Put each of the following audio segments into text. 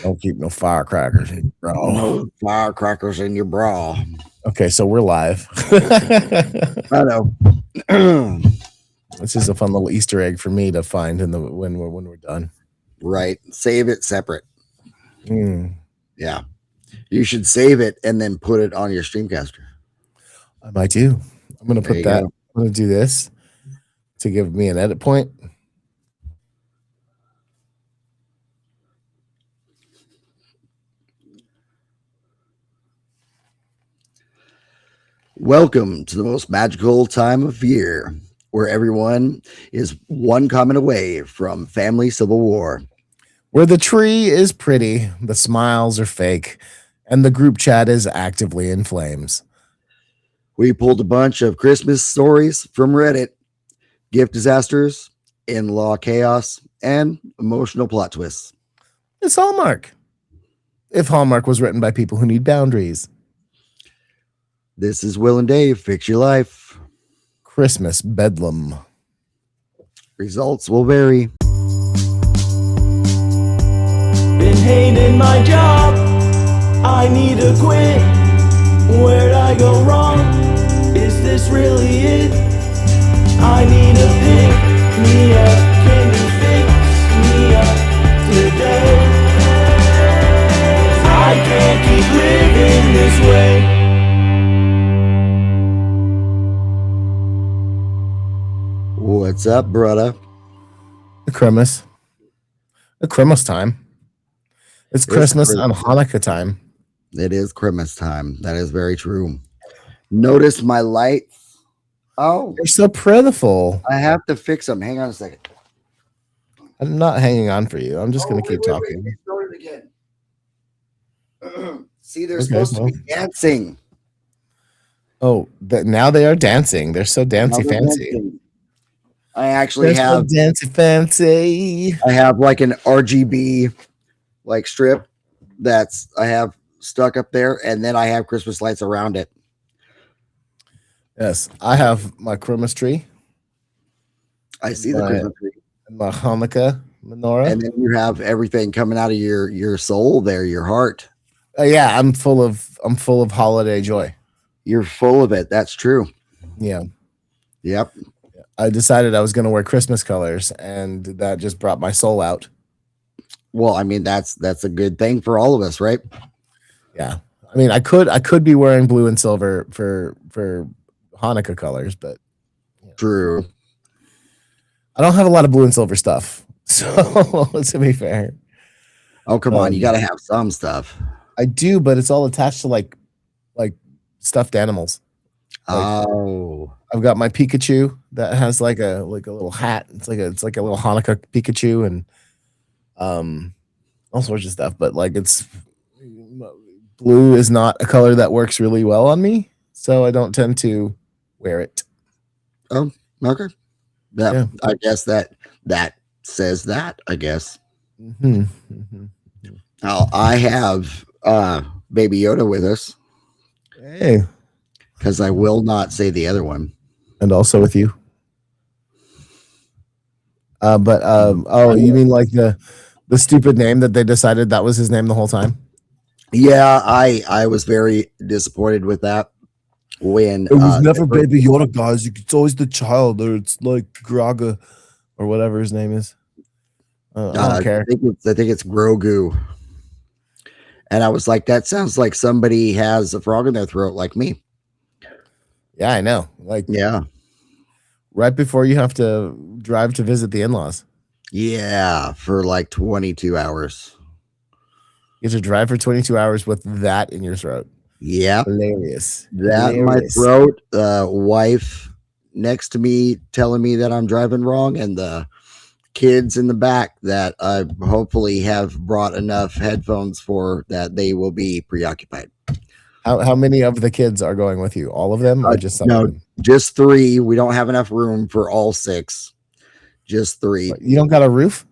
Don't keep no firecrackers in your bra. No firecrackers in your bra. Okay, so we're live. I know. This is a fun little Easter egg for me to find when we're done. Right. Save it separate. Mm, Yeah. You should save it and then put it on your Streamcaster. I might do. I'm gonna There put you that. go. I'm gonna do this to give me an edit point. Welcome to the most magical time of year where everyone is one comment away from family civil war. Where the tree is pretty, the smiles are fake, and the group chat is actively in flames. We pulled a bunch of Christmas stories from Reddit, gift disasters, in law chaos, and emotional plot twists. It's Hallmark. If Hallmark was written by people who need boundaries. This is Will and Dave. Fix your life. Christmas Bedlam. Results will vary. Been hating my job, I need to quit. Where'd I go wrong? Is this really it? I need to pick me up. Can you fix me up today? I can't keep living this way. What's up, brother? The Christmas. The Christmas time. It's Christmas and Hanukkah time. It is Christmas time. That is very true. Notice my lights. Oh, They're so pitiful. I have to fix them. Hang on a second. I'm not hanging on for you. I'm just going to keep wait, talking. It started again. See, they're Okay, supposed to be dancing. Oh, now they are dancing. They're so dancy Now they're fancy. dancing. I actually They're have so dancy fancy. I have like an RGB like strip that's I have stuck up there, and then I have Christmas lights around it. Yes, I have my Christmas tree I see the Christmas tree. and my Hanukkah menorah. And then you have everything coming out of your soul there, your heart. Yeah, I'm full of holiday joy. You're full of it. That's true. Yeah. Yep. I decided I was going to wear Christmas colors, and that just brought my soul out. Well, I mean that's a good thing for all of us, right? Yeah. I mean, I could be wearing blue and silver for Hanukkah colors, but True. I don't have a lot of blue and silver stuff. So, to be fair. Oh, come on. You got to have some stuff. I do, but it's all attached to like stuffed animals. Oh. I've got my Pikachu that has like a little hat. It's like a little Hanukkah Pikachu and all sorts of stuff. But like it's blue is not a color that works really well on me, so I don't tend to wear it. Oh, okay. Yeah. I guess that says that. I guess. Mm-hmm. Mm-hmm. Now I have Baby Yoda with us. Hey, because I will not say the other one. And also with you. Oh, you mean like the stupid name that they decided that was his name the whole time? Yeah, I was very disappointed with that. When it was never Baby Yoda, guys. It's always the child, or it's like Graga, or whatever his name is. I don't care. I think it's Grogu. And I was like, that sounds like somebody has a frog in their throat, like me. Yeah, I know. Like, yeah, right before you have to drive to visit the in-laws. Yeah, for like 22 hours. You have to drive for 22 hours with that in your throat. Yeah, hilarious. That in my throat. Wife next to me telling me that I'm driving wrong, and the kids in the back that I hopefully have brought enough headphones for that they will be preoccupied. How many of the kids are going with you? All of them, or just some? No, of them? Just 3. We don't have enough room for all 6. Just 3. You don't got a roof?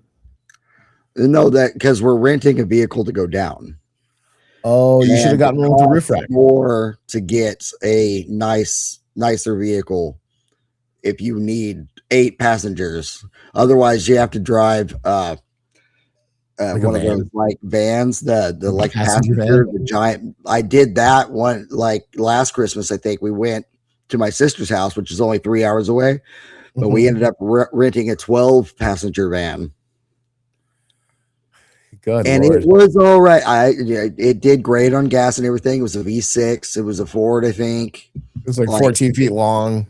No, that because we're renting a vehicle to go down. Oh, you should have gotten one with a roof rack. More to get a nicer vehicle if you need 8 passengers. Otherwise, you have to drive Like a one of van? those like vans, the Like like a passenger passenger, van? the giant. I did that one like last Christmas. I think we went to my sister's house, which is only 3 hours away, but we Mhm. ended up renting a 12 passenger van, Good and it lord. was all right. It did great on gas and everything. It was a V6. It was a Ford, I think. It was like Like 14 feet long,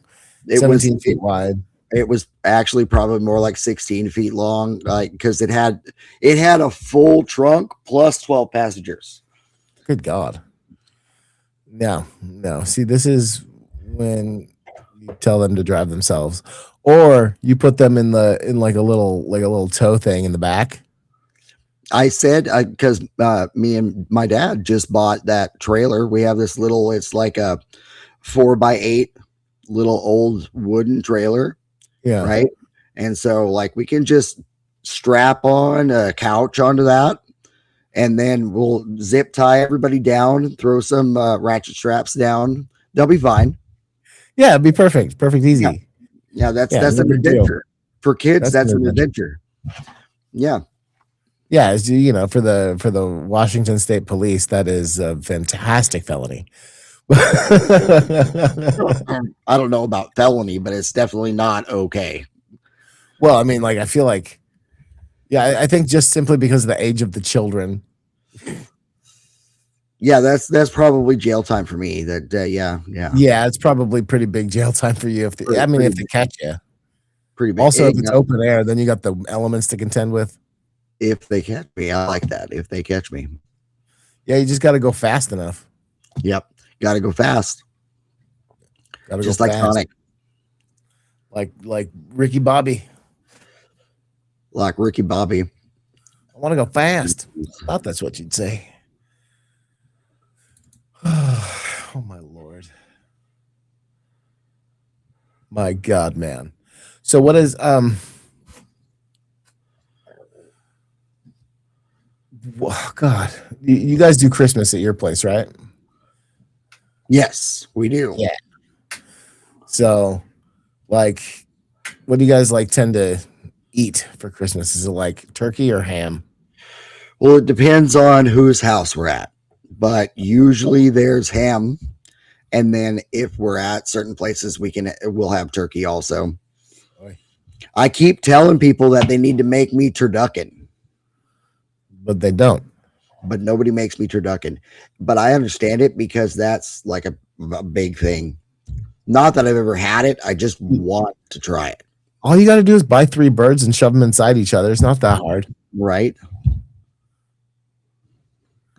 it was 17 feet wide. it was actually probably more like 16 feet long, like because it had a full trunk plus 12 passengers. Good God. No, no. See, this is when you tell them to drive themselves, or you put them in like a little tow thing in the back. I said because me and my dad just bought that trailer. We have this little, it's like a 4x8 little old wooden trailer, Yeah. right? And so like we can just strap on a couch onto that, and then we'll zip tie everybody down, throw some ratchet straps down. They'll be fine. Yeah, it'd be perfect. Perfect, Yeah, easy. yeah. That's Yeah, no an big deal. adventure for kids. That's an That's an adventure. adventure. Yeah. Yeah, as you know, for the Washington State Police, that is a fantastic felony. I don't know about felony, but it's definitely not okay. Well, I mean, like I feel like, yeah, I think just simply because of the age of the children. Yeah, that's probably jail time for me. That yeah. Yeah, it's probably pretty big jail time for you if Pretty, I mean pretty, if they catch you. pretty big. Also, if it's open air, then you got the elements to contend with. If they catch me, I like that. If they catch me, Yeah, you just got to go fast enough. yep, got to go fast, Got to just go like fast. Sonic, like Ricky Bobby. like Ricky Bobby. I want to go fast. I thought that's what you'd say. Oh my lord. My God, man. So what is God, you guys do Christmas at your place, right? Yes, we do. Yeah. So like what do you guys like tend to eat for Christmas? Is it like turkey or ham? Well, it depends on whose house we're at, but usually there's ham, and then if we're at certain places, we'll have turkey also. Oy. I keep telling people that they need to make me turducken, But they don't. but nobody makes me turducken. But I understand it because that's like a big thing. Not that I've ever had it. I just want to try it. All you got to do is buy 3 birds and shove them inside each other. It's not that hard. Right?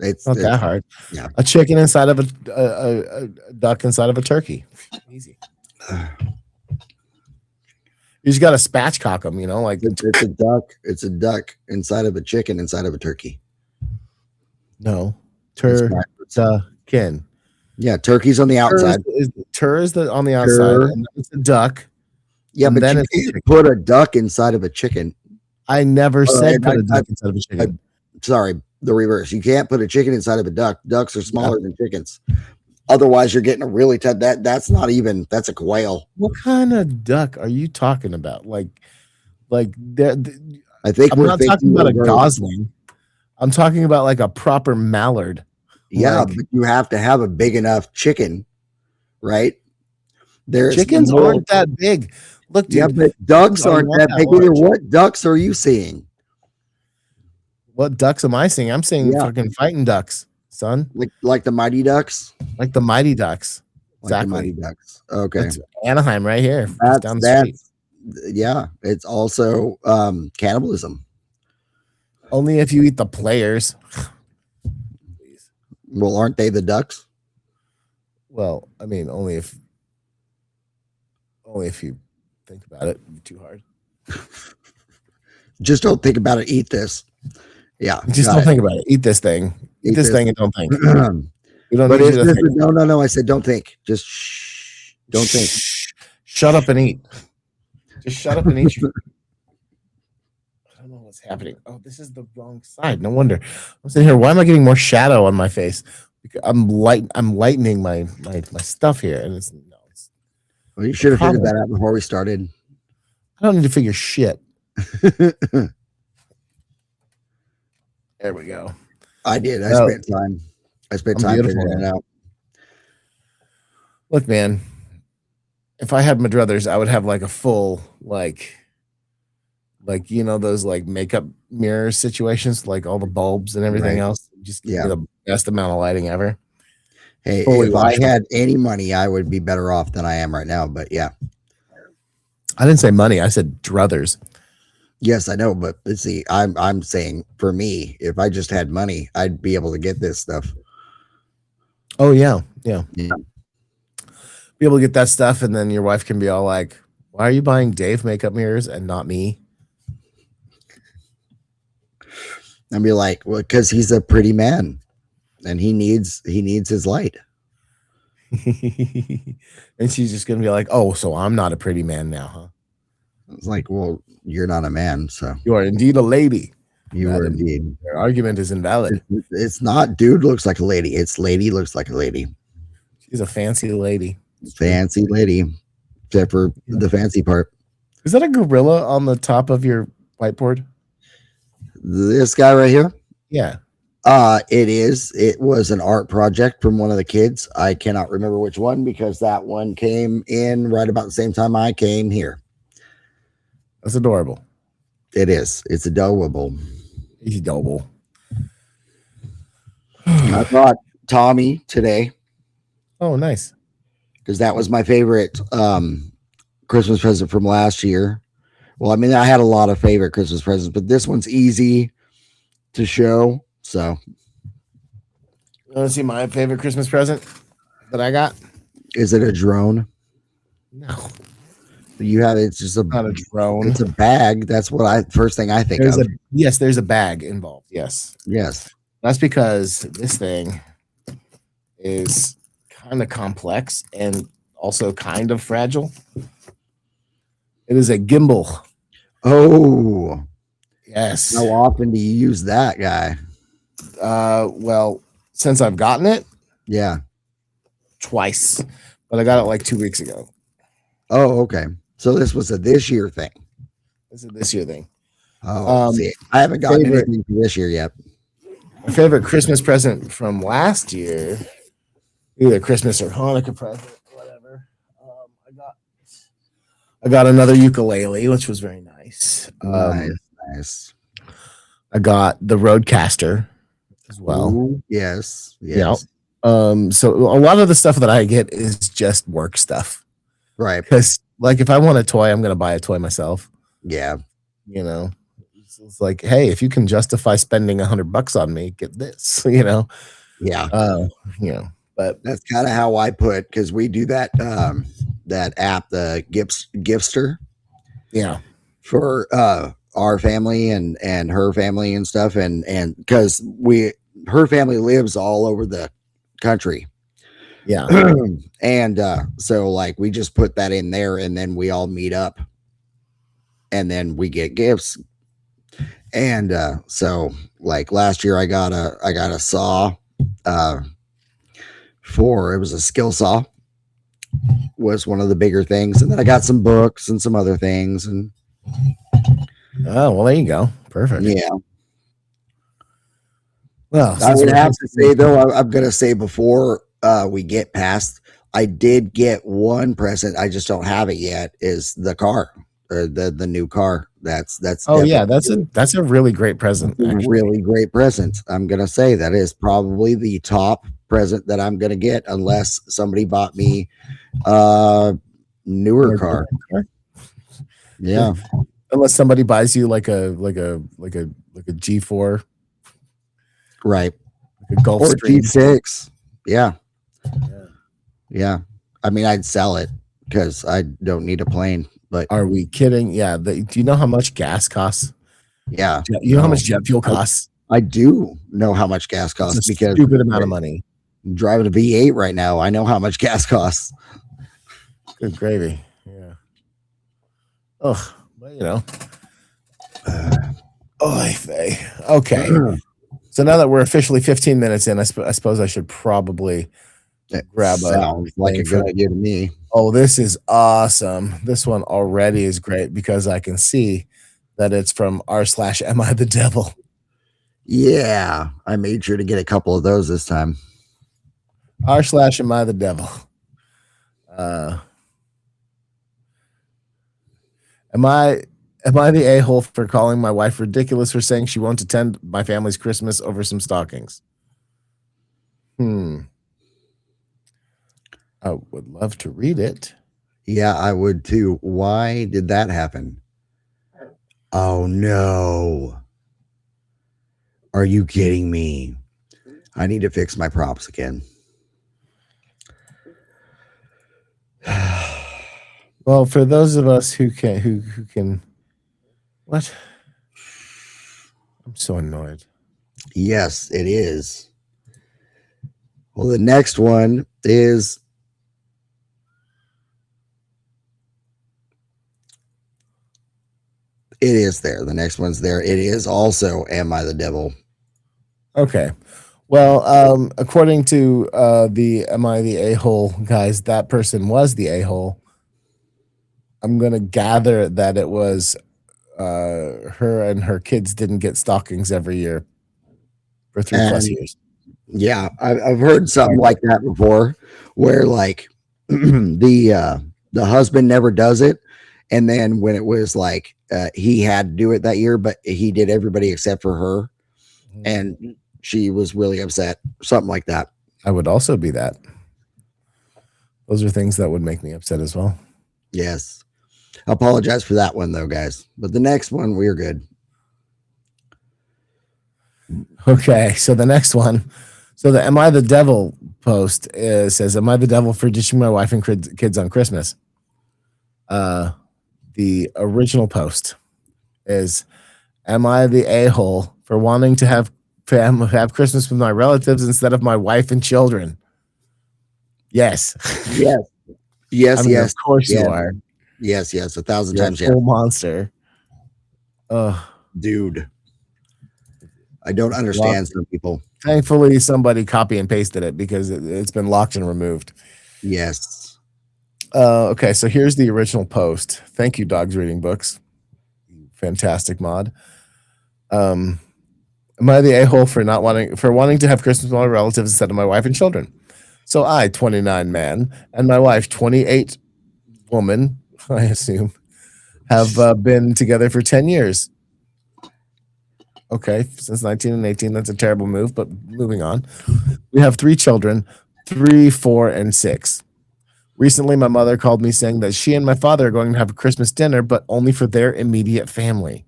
It's Not that hard. Yeah. A chicken inside of a duck inside of a turkey. Easy. You just got to spatchcock them, you know, like It's a duck. It's a duck inside of a chicken inside of a turkey. no. It's backwards. Turkin. Yeah, turkey's on the outside. Is the on the outside, Tur. and then it's a duck. Yeah, and but then you it's a can't chicken. put a duck inside of a chicken. I never said and put a I- duck inside of a chicken. Sorry, the reverse. You can't put a chicken inside of a duck. Ducks are smaller than chickens. Otherwise, you're getting a really tough. That's not even. That's a quail. What kind of duck are you talking about? Like there. I think I'm we're not talking thinking about a reverse. gosling. I'm talking about like a proper mallard. Yeah, like- but you have to have a big enough chicken, right? There's Chickens more- aren't that big. Look, dude. Yeah, but ducks chickens are aren't not that that big either. large. What ducks are you seeing? What ducks am I seeing? I'm seeing Yeah. fucking fighting ducks, son. Like the mighty ducks? Like the mighty ducks. Like the Exactly. mighty ducks. Okay. That's Anaheim right here. Just down the street. Yeah. It's also cannibalism. Only if you eat the players. Well, aren't they the ducks? Well, I mean, only if you think about it too hard. Just don't think about it. Eat this. Yeah. Just got don't it. think about it. Eat this thing. Eat this thing and don't think. We don't But need it's you to think. no. I said don't think. Just shh. Don't think. Shh. Shut up and eat. Just shut up and eat. I don't know what's happening. Oh, this is the wrong side. No wonder. I'm sitting here. Why am I getting more shadow on my face? Because I'm lightening my stuff here, and it's Well, you should have figured Problem. that out before we started. I don't need to figure shit. There we go. I did. I Oh. spent time. I spent I'm time beautiful, figuring it man. out. Look, man, if I had my druthers, I would have like a full like you know those like makeup mirror situations, like all the bulbs and everything Right. else. Just give Yeah. me the best amount of lighting ever. Hey, Fully if I washable. had any money, I would be better off than I am right now. But yeah. I didn't say money. I said druthers. Yes, I know, but see, I'm saying for me, if I just had money, I'd be able to get this stuff. Oh yeah, yeah. Yeah. Be able to get that stuff, and then your wife can be all like, "Why are you buying Dave makeup mirrors and not me?" And be like, well, because he's a pretty man, and he needs his light. And she's just gonna be like, "Oh, so I'm not a pretty man now, huh? It's like, well, you're not a man, so You are indeed a lady. you are Madam. indeed. Your argument is invalid. It's not dude looks like a lady. It's lady looks like a lady. She's a fancy lady. Fancy lady, except for the fancy part. Is that a gorilla on the top of your whiteboard? This guy right here. Yeah. It is. It was an art project from one of the kids. I cannot remember which one because that one came in right about the same time I came here. That's adorable. It is. It's adorable. He's adorable. I brought Tommy today Oh, nice. because that was my favorite Christmas present from last year. Well, I mean, I had a lot of favorite Christmas presents, but this one's easy to show. So, You want to see my favorite Christmas present that I got? is it a drone? No, You have it's just not a drone. It's a bag. That's what first thing I think There's of. yes, there's a bag involved. Yes, Yes. that's because this thing is kind of complex and also kind of fragile. It is a gimbal. Oh, Yes. how often do you use that guy? Well, since I've gotten it Yeah. twice, but I got it like 2 weeks ago. Oh, okay. So this was a this year thing. This is this year thing. Oh, see, I haven't gotten favorite- anything for this year yet. My favorite Christmas present from last year, either Christmas or Hanukkah present, whatever. I got another ukulele, which was very nice. Nice. I got the Roadcaster as well. Ooh, yes. Yeah. So a lot of the stuff that I get is just work stuff. Right. Because like if I want a toy, I'm gonna buy a toy myself. Yeah. You know, it's like, hey, if you can justify spending $100 on me, get this. You know, Yeah. you know, but That's kind of how I put because we do that that app, the Gifster, yeah, for our family and her family and stuff, and because her family lives all over the country. yeah. And so like we just put that in there and then we all meet up and then we get gifts. And so like last year I got a saw it was a skill saw, was one of the bigger things, and then I got some books and some other things, and Oh, well, there you go. Perfect. yeah. Well, I since would we're- have to say though, I'm gonna say before we get past, I did get one present. I just don't have it yet. Is the car, the new car? That's oh yeah, that's a really great present. a Actually. really great present. I'm gonna say that is probably the top present that I'm gonna get, unless somebody bought me newer car. Yeah, Unless somebody buys you like a G4, right. like a Gulf Or Stream. G6. Yeah. Yeah. Yeah. I mean, I'd sell it because I don't need a plane, but Are we kidding? Yeah. Do you know how much gas costs? yeah, You know how No. much jet fuel costs? I do know how much gas costs It's a because stupid amount of money. I'm driving a V8 right now. I know how much gas costs. Good gravy. Yeah. Oh, well, you know. Oy vey. Okay. So now that we're officially 15 minutes in, I suppose I should probably grab a. Sounds like a thing good for- idea to me. Oh, this is awesome. This one already is great because I can see that it's from r/am I the devil. Yeah, I made sure to get a couple of those this time. R/ am I the devil? Uh, am I the a-hole for calling my wife ridiculous for saying she won't attend my family's Christmas over some stockings? I would love to read it. Yeah, I would too. Why did that happen? Oh no. Are you kidding me? I need to fix my props again. Well, for those of us who can what? I'm so annoyed. Yes, it is. Well, the next one is it is there. The next one's there. It is also Am I the Devil? Okay. Well, according to the Am I the a-hole guys, that person was the a-hole. I'm gonna gather that it was her and her kids didn't get stockings every year for 3+ years. Yeah, I've heard something like that before, where like the husband never does it, and then when it was like he had to do it that year, but he did everybody except for her, and she was really upset, something like that. I would also be that. Those are things that would make me upset as well. Yes, I apologize for that one though, guys. But the next one, we're good. Okay, so the next one. So the Am I the Devil post says, Am I the devil for ditching my wife and kids on Christmas? The original post is, Am I the a-hole for wanting to have Christmas with my relatives instead of my wife and children? Yes. Yes. Yes, I mean, yes. Of course yeah. you are. Yes, 1,000 You're times. a full monster. Dude. I don't understand some people. Thankfully, somebody copy and pasted it because it's been locked and removed. Yes. Okay, so here's the original post. Thank you, Dogs Reading Books. Fantastic mod. Am I the a-hole for wanting to have Christmas with my relatives instead of my wife and children? So I, 29 man, and my wife, 28 woman, I assume, have been together for 10 years. Okay, since 1918, that's a terrible move, but moving on. We have 3 children, 3, 4, and 6. Recently, my mother called me saying that she and my father are going to have a Christmas dinner, but only for their immediate family.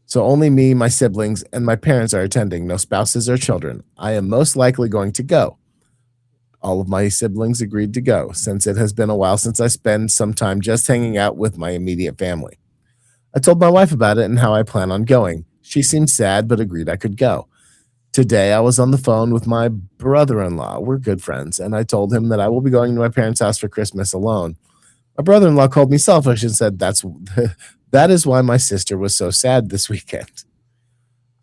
So only me, my siblings, and my parents are attending, no spouses or children. I am most likely going to go. All of my siblings agreed to go, since it has been a while since I spent some time just hanging out with my immediate family. I told my wife about it and how I plan on going. She seemed sad, but agreed I could go. Today, I was on the phone with my brother-in-law. We're good friends, and I told him that I will be going to my parents' house for Christmas alone. My brother-in-law called me selfish and said that is why my sister was so sad this weekend.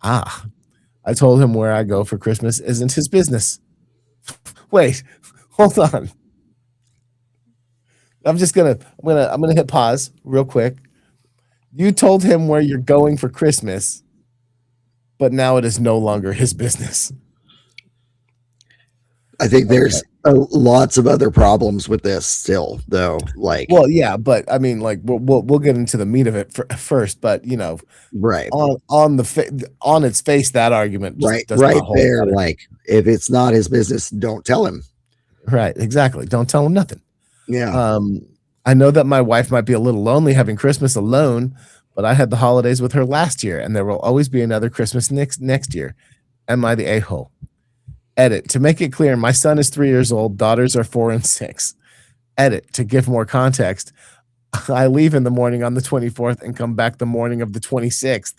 I told him where I go for Christmas isn't his business. Wait, hold on. I'm gonna hit pause real quick. You told him where you're going for Christmas, but now it is no longer his business. I think there's lots of other problems with this still, though. Like, well, yeah, but I mean, like, we'll get into the meat of it first. But you know, right on its face, that argument right there. Water. Like, if it's not his business, don't tell him. Right, exactly. Don't tell him nothing. Yeah. I know that my wife might be a little lonely having Christmas alone, but I had the holidays with her last year, and there will always be another Christmas next year. Am I the a-hole? Edit. To make it clear, my son is 3 years old. Daughters are 4 and 6. Edit. To give more context, I leave in the morning on the 24th and come back the morning of the 26th.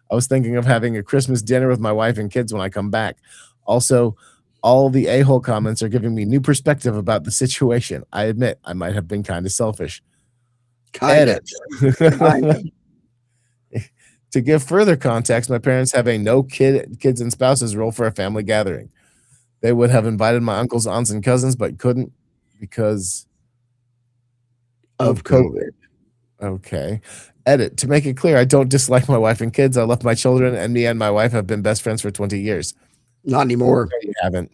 I was thinking of having a Christmas dinner with my wife and kids when I come back. Also, all the a-hole comments are giving me new perspective about the situation. I admit I might have been kind of selfish. Edit. To give further context, my parents have a no kids and spouses rule for a family gathering. They would have invited my uncles, aunts, and cousins, but couldn't because of COVID. Okay. Edit. To make it clear, I don't dislike my wife and kids. I love my children, and me and my wife have been best friends for 20 years. Not anymore. No, you haven't.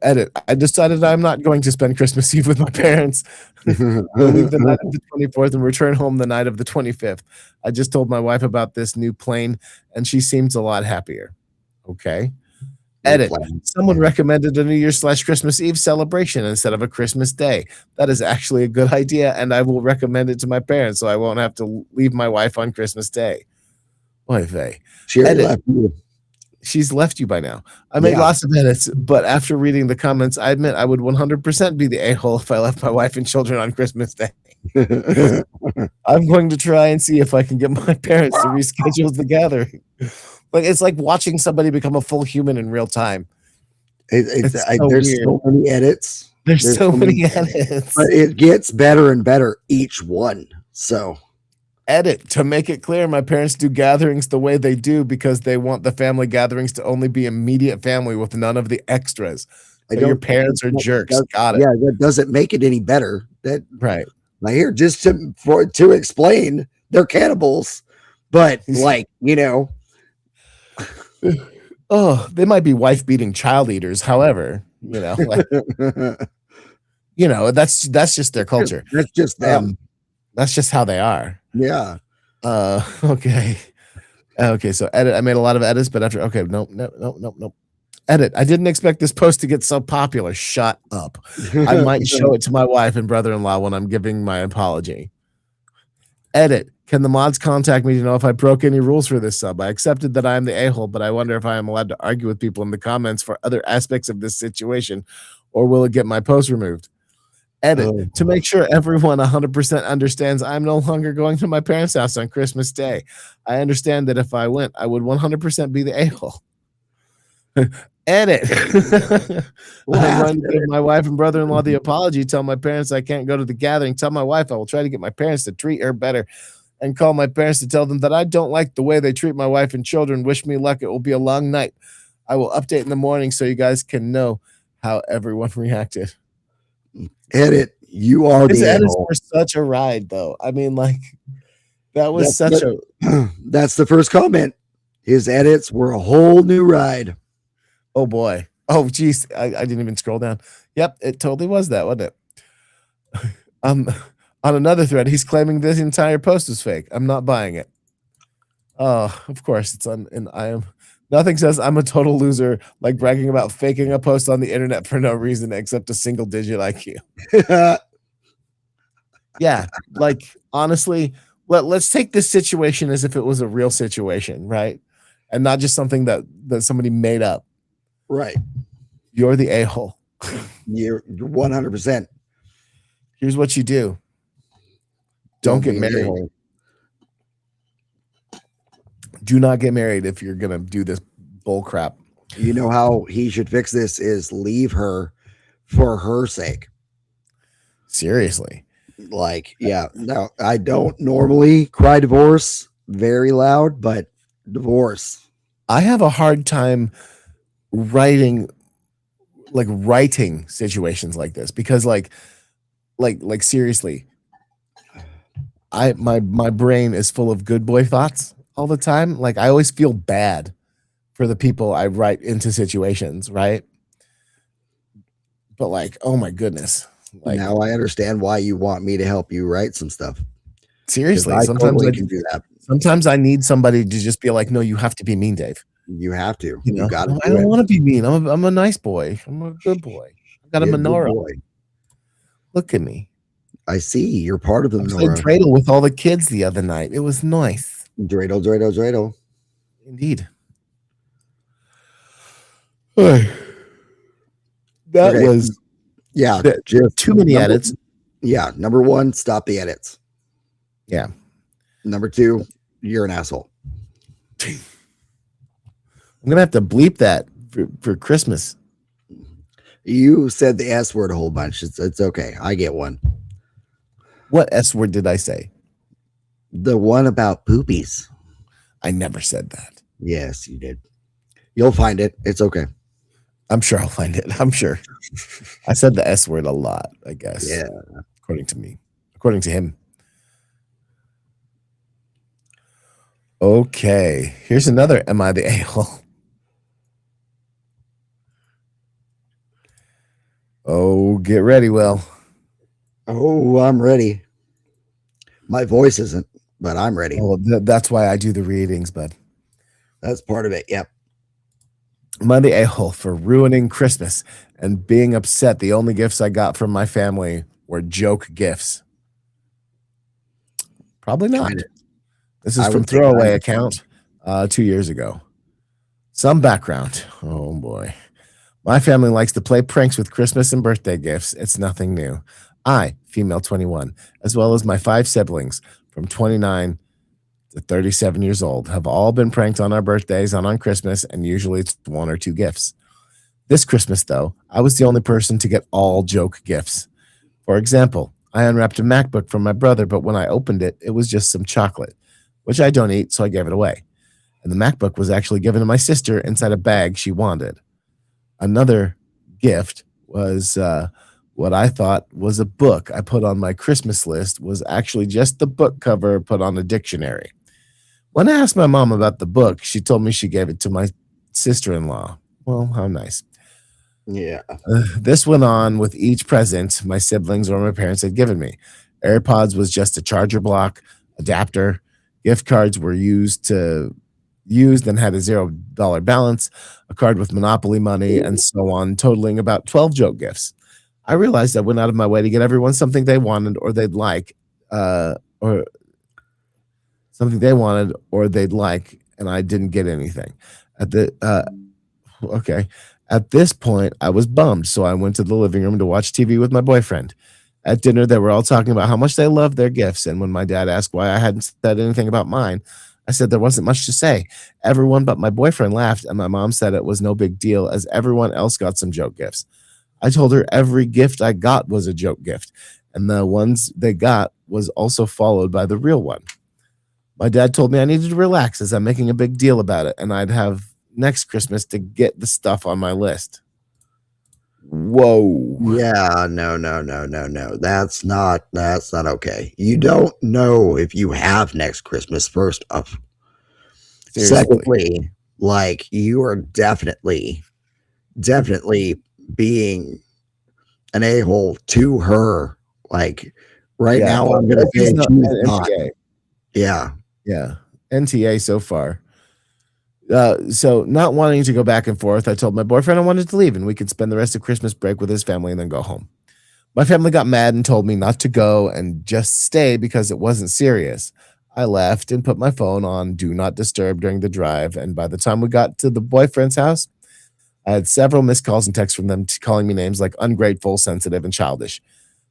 Edit. I decided I'm not going to spend Christmas Eve with my parents. We'll leave the night of the 24th and return home the night of the 25th. I just told my wife about this new plane, and she seems a lot happier. Okay. Edit. Someone recommended a New Year's / Christmas Eve celebration instead of a Christmas Day. That is actually a good idea, and I will recommend it to my parents so I won't have to leave my wife on Christmas Day. Oy vey. She already left you. She's left you by now. I made lots of edits, but after reading the comments, I admit I would 100% be the a-hole if I left my wife and children on Christmas Day. I'm going to try and see if I can get my parents to reschedule the gathering. Like it's like watching somebody become a full human in real time. There's weird. so many edits. There's so many edits. But it gets better and better each one. So edit to make it clear my parents do gatherings the way they do because they want the family gatherings to only be immediate family with none of the extras. So your parents are jerks. Got it. Yeah, that doesn't make it any better. That right. Now here, just to explain, they're cannibals, but like, you know. Oh, they might be wife beating child eaters. However, you know, like, you know, that's just their culture. That's just them. That's just how they are. Yeah. Okay. Okay. So edit. I made a lot of edits, but after nope. Edit. I didn't expect this post to get so popular. Shut up. I might show it to my wife and brother-in-law when I'm giving my apology. Edit. Can the mods contact me to know if I broke any rules for this sub? I accepted that I am the a-hole, but I wonder if I am allowed to argue with people in the comments for other aspects of this situation, or will it get my post removed? Edit. To make sure everyone 100% understands, I'm no longer going to my parents' house on Christmas Day. I understand that if I went, I would 100% be the a-hole. Edit. I'm going to give my wife and brother-in-law the apology. Tell my parents I can't go to the gathering. Tell my wife I will try to get my parents to treat her better, and call my parents to tell them that I don't like the way they treat my wife and children. Wish me luck. It will be a long night. I will update in the morning so you guys can know how everyone reacted. Edit. You are His the edits a-hole. were such a ride, though. I mean, like, that was That's the first comment. His edits were a whole new ride. Oh boy. Oh geez. I didn't even scroll down. Yep, it totally was that, wasn't it? On another thread, he's claiming this entire post is fake. I'm not buying it. Oh, of course it's on, and I am. Nothing says I'm a total loser like bragging about faking a post on the internet for no reason except a single digit IQ. Yeah, like honestly, let's take this situation as if it was a real situation, right? And not just something that somebody made up. Right. You're the a-hole. You're 100%. Here's what you do. Don't get married. Do not get married if you're gonna do this bull crap. You know how he should fix this is leave her for her sake. Seriously. Like, yeah, no, I don't normally cry divorce very loud, but divorce. I have a hard time writing situations like this because like seriously, my brain is full of good boy thoughts all the time. Like I always feel bad for the people I write into situations, right? But like, oh my goodness. Like now I understand why you want me to help you write some stuff. Seriously, sometimes totally I can do that. Sometimes I need somebody to just be like, no, you have to be mean, Dave. You have to. You got to. I don't want to be mean. I'm a nice boy. I'm a good boy. I got a menorah. Look at me. I see. You're part of the menorah. I played dreidel with all the kids the other night. It was nice. Dreidel. Indeed. That was just too many edits. Yeah. Number one, stop the edits. Yeah. Number two, you're an asshole. I'm gonna have to bleep that for Christmas. You said the S word a whole bunch. It's okay. I get one. What S word did I say? The one about poopies. I never said that. Yes, you did. You'll find it. It's okay. I'm sure I'll find it. I'm sure. I said the S word a lot, I guess. Yeah. According to me. According to him. Okay, here's another. Am I the a-hole? Oh, get ready, Will. Oh, I'm ready. My voice isn't, but I'm ready. Oh, that's why I do the readings, bud. That's part of it. Yep. Am I the a-hole for ruining Christmas and being upset the only gifts I got from my family were joke gifts? Probably not. Kinda. This is I from would say Throwaway kinda. Account 2 years ago. Some background. Oh boy. My family likes to play pranks with Christmas and birthday gifts. It's nothing new. I, female 21, as well as my 5 siblings from 29 to 37 years old, have all been pranked on our birthdays and on Christmas, and usually it's 1 or 2 gifts. This Christmas, though, I was the only person to get all joke gifts. For example, I unwrapped a MacBook from my brother, but when I opened it, it was just some chocolate, which I don't eat, so I gave it away. And the MacBook was actually given to my sister inside a bag she wanted. Another gift was what I thought was a book I put on my Christmas list was actually just the book cover put on a dictionary. When I asked my mom about the book, she told me she gave it to my sister-in-law. Well, how nice. Yeah. This went on with each present my siblings or my parents had given me. AirPods was just a charger block, adapter. Gift cards were used and had a $0 balance, a card with Monopoly money, and so on, totaling about 12 joke gifts. I realized I went out of my way to get everyone something they wanted or they'd like, or something they wanted or they'd like, and I didn't get anything. Okay. At this point, I was bummed, so I went to the living room to watch TV with my boyfriend. At dinner, they were all talking about how much they loved their gifts, and when my dad asked why I hadn't said anything about mine, I said there wasn't much to say. Everyone but my boyfriend laughed, and my mom said it was no big deal as everyone else got some joke gifts. I told her every gift I got was a joke gift, and the ones they got was also followed by the real one. My dad told me I needed to relax as I'm making a big deal about it, and I'd have next Christmas to get the stuff on my list. Whoa. Yeah, no. That's not okay. You don't know if you have next Christmas, first off. Seriously. Secondly, like you are definitely being an a-hole to her. Like right Yeah, now, no, I'm gonna say she's she's not not. NTA. Yeah. Yeah. NTA so far. So not wanting to go back and forth, I told my boyfriend I wanted to leave and we could spend the rest of Christmas break with his family and then go home. My family got mad and told me not to go and just stay because it wasn't serious. I left and put my phone on do not disturb during the drive, and by the time we got to the boyfriend's house, I had several missed calls and texts from them calling me names like ungrateful, sensitive, and childish.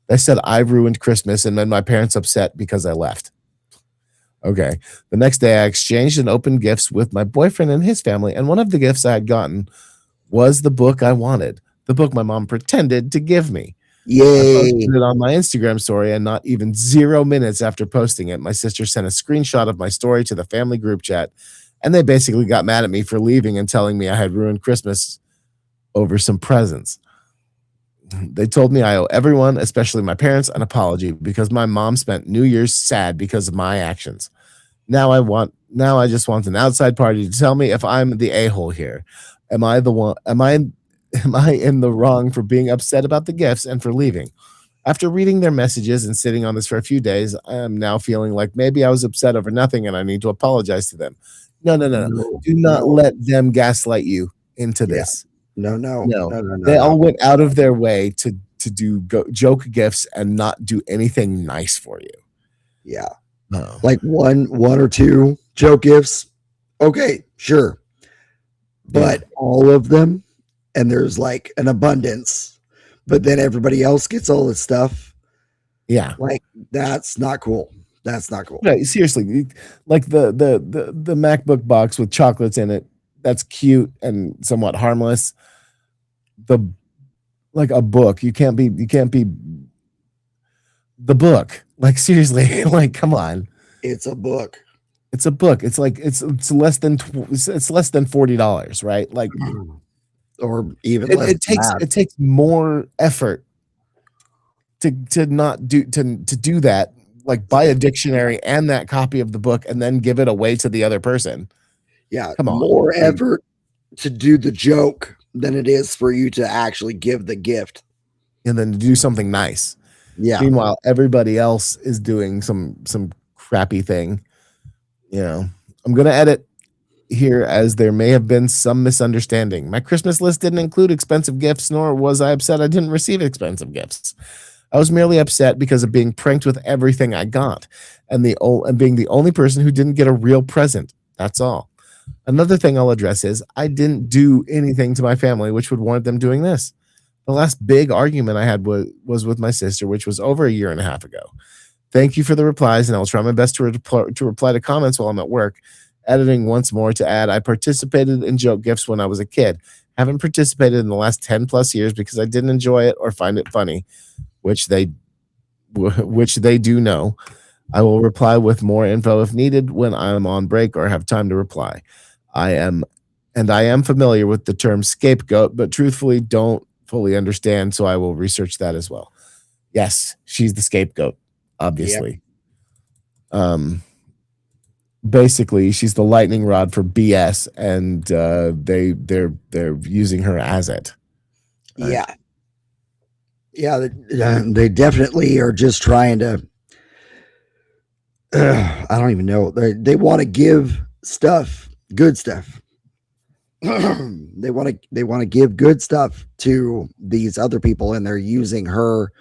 They said I ruined Christmas and made my parents upset because I left. Okay. The next day, I exchanged and opened gifts with my boyfriend and his family, and one of the gifts I had gotten was the book I wanted, the book my mom pretended to give me. I Yay. posted it on my Instagram story, and not even 0 minutes after posting it, my sister sent a screenshot of my story to the family group chat, and they basically got mad at me for leaving and telling me I had ruined Christmas over some presents. They told me I owe everyone, especially my parents, an apology because my mom spent New Year's sad because of my actions. Now I just want an outside party to tell me if I'm the a-hole here. Am I in the wrong for being upset about the gifts and for leaving? After reading their messages and sitting on this for a few days, I am now feeling like maybe I was upset over nothing and I need to apologize to them. No. Do not let them gaslight you into this. No. They all went out of their way to do joke gifts and not do anything nice for you. Yeah. Oh. Like one or two joke gifts. Okay, sure. But all of them, and there's like an abundance, but then everybody else gets all this stuff. Yeah. Like that's not cool. That's not cool. Right, seriously, like the MacBook box with chocolates in it, that's cute and somewhat harmless. Like a book, you can't be the book. Like seriously, like come on. It's a book. It's a book. It's like it's less than $40, right? Like or even it takes more effort to not do that like buy a dictionary and that copy of the book and then give it away to the other person. Yeah, Come on. more effort to do the joke than it is for you to actually give the gift. And then to do something nice. Yeah. Meanwhile, everybody else is doing some crappy thing. You know, I'm gonna edit here as there may have been some misunderstanding. My Christmas list didn't include expensive gifts, nor was I upset I didn't receive expensive gifts. I was merely upset because of being pranked with everything I got, and being the only person who didn't get a real present. That's all. Another thing I'll address is I didn't do anything to my family which would warrant them doing this. The last big argument I had was with my sister, which was over a year and a half ago. Thank you for the replies, and I'll try my best to reply to comments while I'm at work. Editing once more to add, I participated in joke gifts when I was a kid. Haven't participated in the last 10 plus years because I didn't enjoy it or find it funny, which they do know. I will reply with more info if needed when I'm on break or have time to reply. I am familiar with the term scapegoat, but truthfully don't fully understand, so I will research that as well. Yes, she's the scapegoat, obviously. Yep. Basically, she's the lightning rod for BS, and they're using her as it. Right? Yeah. They definitely are just trying to. I don't even know. They want to give stuff, good stuff. they want to give good stuff to these other people, and they're using her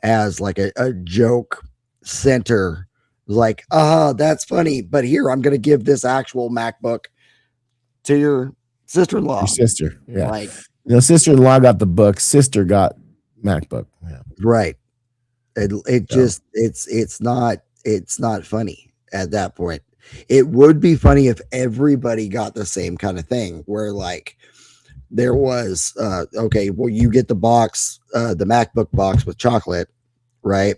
as like a joke center. Like, that's funny, but here I'm going to give this actual MacBook to your sister-in-law. Your sister, yeah. Like, sister-in-law got the book, sister got MacBook. Yeah. Right. It's not funny at that point. It would be funny if everybody got the same kind of thing where like there was okay, well, you get the box, the MacBook box with chocolate, right?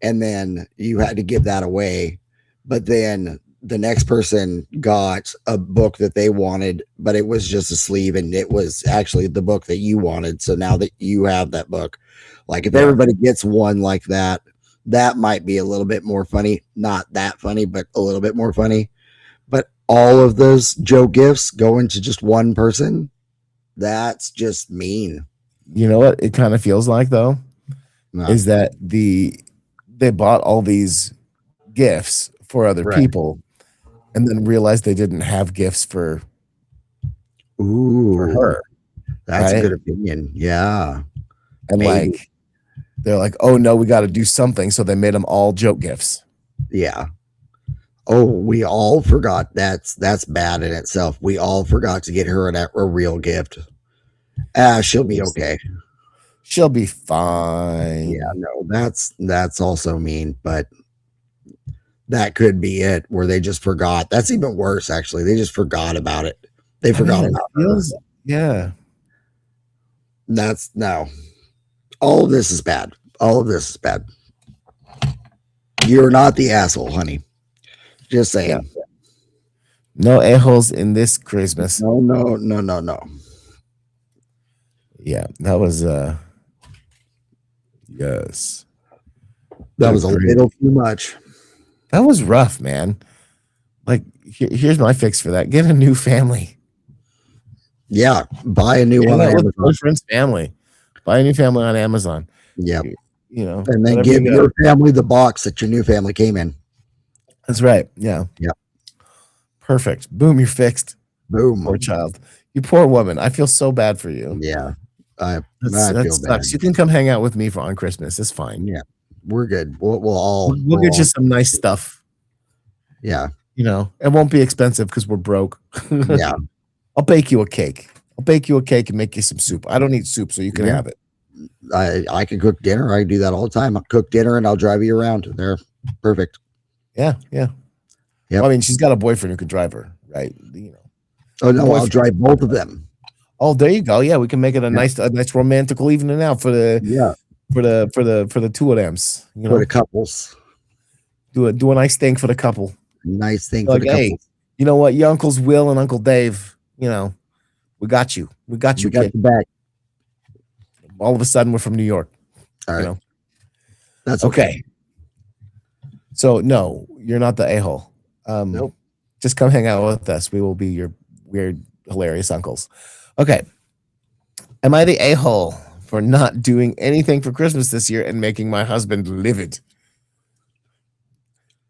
And then you had to give that away, but then the next person got a book that they wanted, but it was just a sleeve and it was actually the book that you wanted. So now that you have that book, like if everybody gets one like that, that might be a little bit more funny. Not that funny, but a little bit more funny. But all of those joke gifts going to just one person, that's just mean. You know what it kind of feels like though? No. Is that they bought all these gifts for other people and then realized they didn't have gifts for her. That's a good opinion. Yeah. And like they're like, oh no, we got to do something. So they made them all joke gifts. Yeah. Oh, we all forgot. That's bad in itself. We all forgot to get her a real gift. She'll be okay. She'll be fine. Yeah, no, that's also mean, but that could be it where they just forgot. That's even worse, actually. They just forgot about it. They forgot about it. Yeah. That's no. All of this is bad. All of this is bad. You're not the asshole, honey. Just saying. Yeah. No a-holes in this Christmas. No. Yeah, that was yes. That was a little too much. That was rough, man. Like here's my fix for that. Get a new family. Yeah, buy a new one on Amazon. Boyfriend's family. Buy a new family on Amazon. Yeah. You know, and then give your family the box that your new family came in. That's right. Yeah. Yeah. Perfect. Boom, you're fixed. Boom. Poor child. You poor woman. I feel so bad for you. Yeah. I feel sucks. Bad. You can come hang out with me on Christmas. It's fine. Yeah. We're good. We'll get you some nice stuff. Yeah. You know, it won't be expensive because we're broke. Yeah. I'll bake you a cake. And make you some soup. I don't eat soup, so you can have it. I can cook dinner. I do that all the time. I'll cook dinner and I'll drive you around. They're perfect. Yeah. Yep. Well, I mean, she's got a boyfriend who can drive her, right? You know. Oh no, I'll drive both of them. Oh, there you go. Yeah, we can make it a nice romantical evening now for the two of them. You know, for the couples. Do a nice thing for the couple. Nice thing for the couple. Hey, you know what? Your uncles Will and Uncle Dave. You know, we got you. We got you. We got you back. All of a sudden, we're from New York. All right. You know? That's okay. So no, you're not the a-hole. Nope. Just come hang out with us. We will be your weird, hilarious uncles. Okay. Am I the a-hole for not doing anything for Christmas this year and making my husband livid?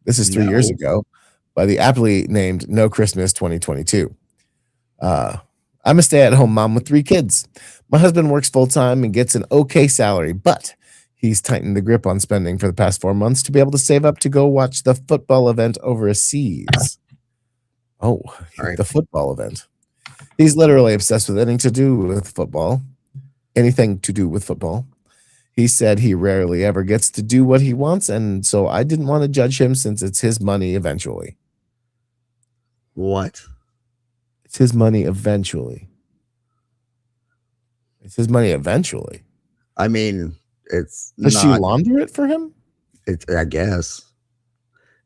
This is 3 years No. ago by the aptly named No Christmas 2022. I'm a stay-at-home mom with 3 kids. My husband works full-time and gets an okay salary, but he's tightened the grip on spending for the past 4 months to be able to save up to go watch the football event overseas. Oh, Right. the football event. He's literally obsessed with anything to do with football. Anything to do with football. He said he rarely ever gets to do what he wants, and so I didn't want to judge him since it's his money eventually. What? It's his money eventually. It's his money eventually. I mean, it's Does she not. launder it for him? It's, I guess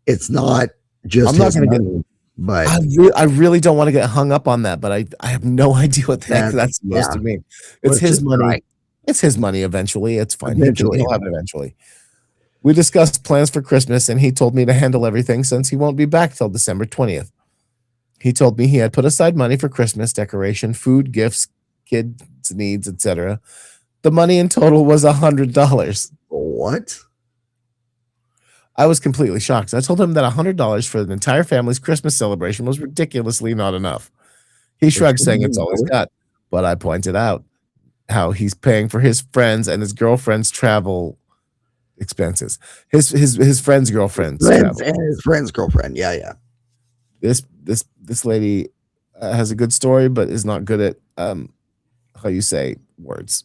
it's not just I'm not his gonna get- money, but I really don't want to get hung up on that, but I have no idea what the heck that's supposed to mean. It's let's his just money. try. It's his money eventually. It's fine. Eventually. He'll have it eventually. We discussed plans for Christmas, and he told me to handle everything since he won't be back till December 20th. He told me he had put aside money for Christmas decoration, food, gifts, kids' needs, etc. The money in total was $100. What? I was completely shocked. I told him that $100 for the entire family's Christmas celebration was ridiculously not enough. He shrugged, saying it's all he's got. But I pointed out how he's paying for his friends and his girlfriend's travel expenses. His friend's girlfriend's Friends travel. and his friend's girlfriend. Yeah. This lady has a good story, but is not good at how you say words.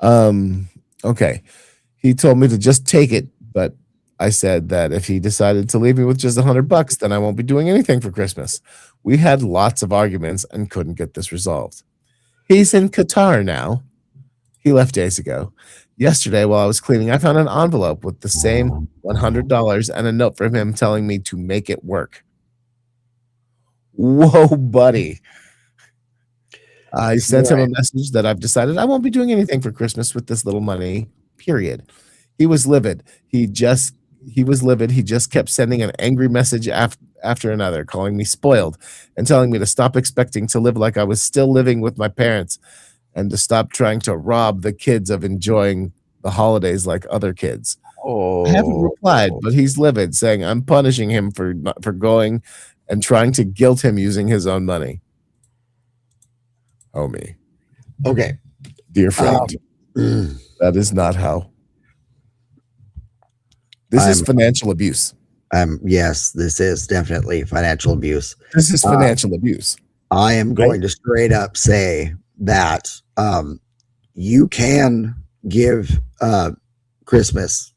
Okay. He told me to just take it, but I said that if he decided to leave me with just $100, then I won't be doing anything for Christmas. We had lots of arguments and couldn't get this resolved. He's in Qatar now. He left days ago. Yesterday, while I was cleaning, I found an envelope with the same $100 and a note from him telling me to make it work. Whoa, buddy. I sent him a message that I've decided I won't be doing anything for Christmas with this little money, period. He was livid. He just kept sending an angry message after another, calling me spoiled and telling me to stop expecting to live like I was still living with my parents and to stop trying to rob the kids of enjoying the holidays like other kids. Oh, I haven't replied, but he's livid, saying I'm punishing him for going and trying to guilt him using his own money. Oh, me. okay. Dear friend, that is not how. This is financial abuse. Yes, this is definitely financial abuse. This is financial abuse. I am going to straight up say that you can give Christmas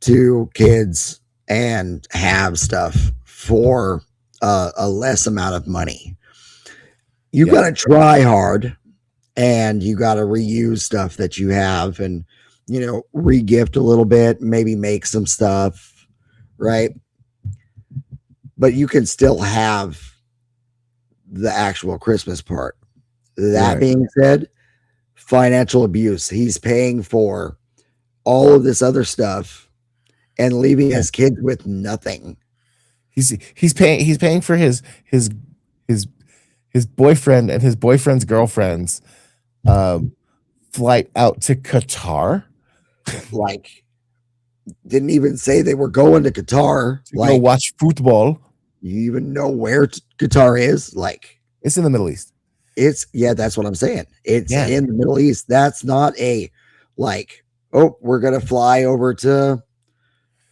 to kids and have stuff for a less amount of money. You got to try hard, and you got to reuse stuff that you have, and regift a little bit, maybe make some stuff, right? But you can still have the actual Christmas part. That being said, financial abuse. He's paying for all of this other stuff and leaving his kids with nothing. He's paying for his boyfriend and his boyfriend's girlfriend's flight out to Qatar. Like, didn't even say they were going to Qatar to go watch football. You even know where Qatar is? Like, it's in the Middle East. That's what I'm saying. It's in the Middle East. That's not a we're gonna fly over to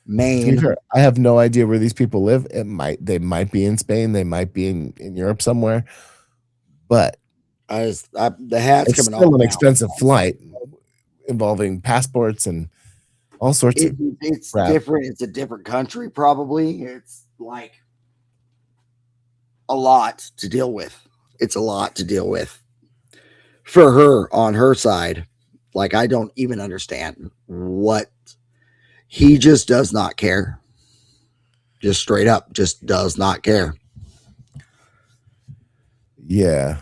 Maine. I have no idea where these people live. They might be in Spain, they might be in Europe somewhere, but the hat's it's coming still off an now. expensive flight involving passports and all sorts of it's crap. Different. It's a different country, probably. It's like a lot to deal with. It's a lot to deal with for her on her side. Like, I don't even understand what he just does not care. Just straight up, just does not care. Yeah.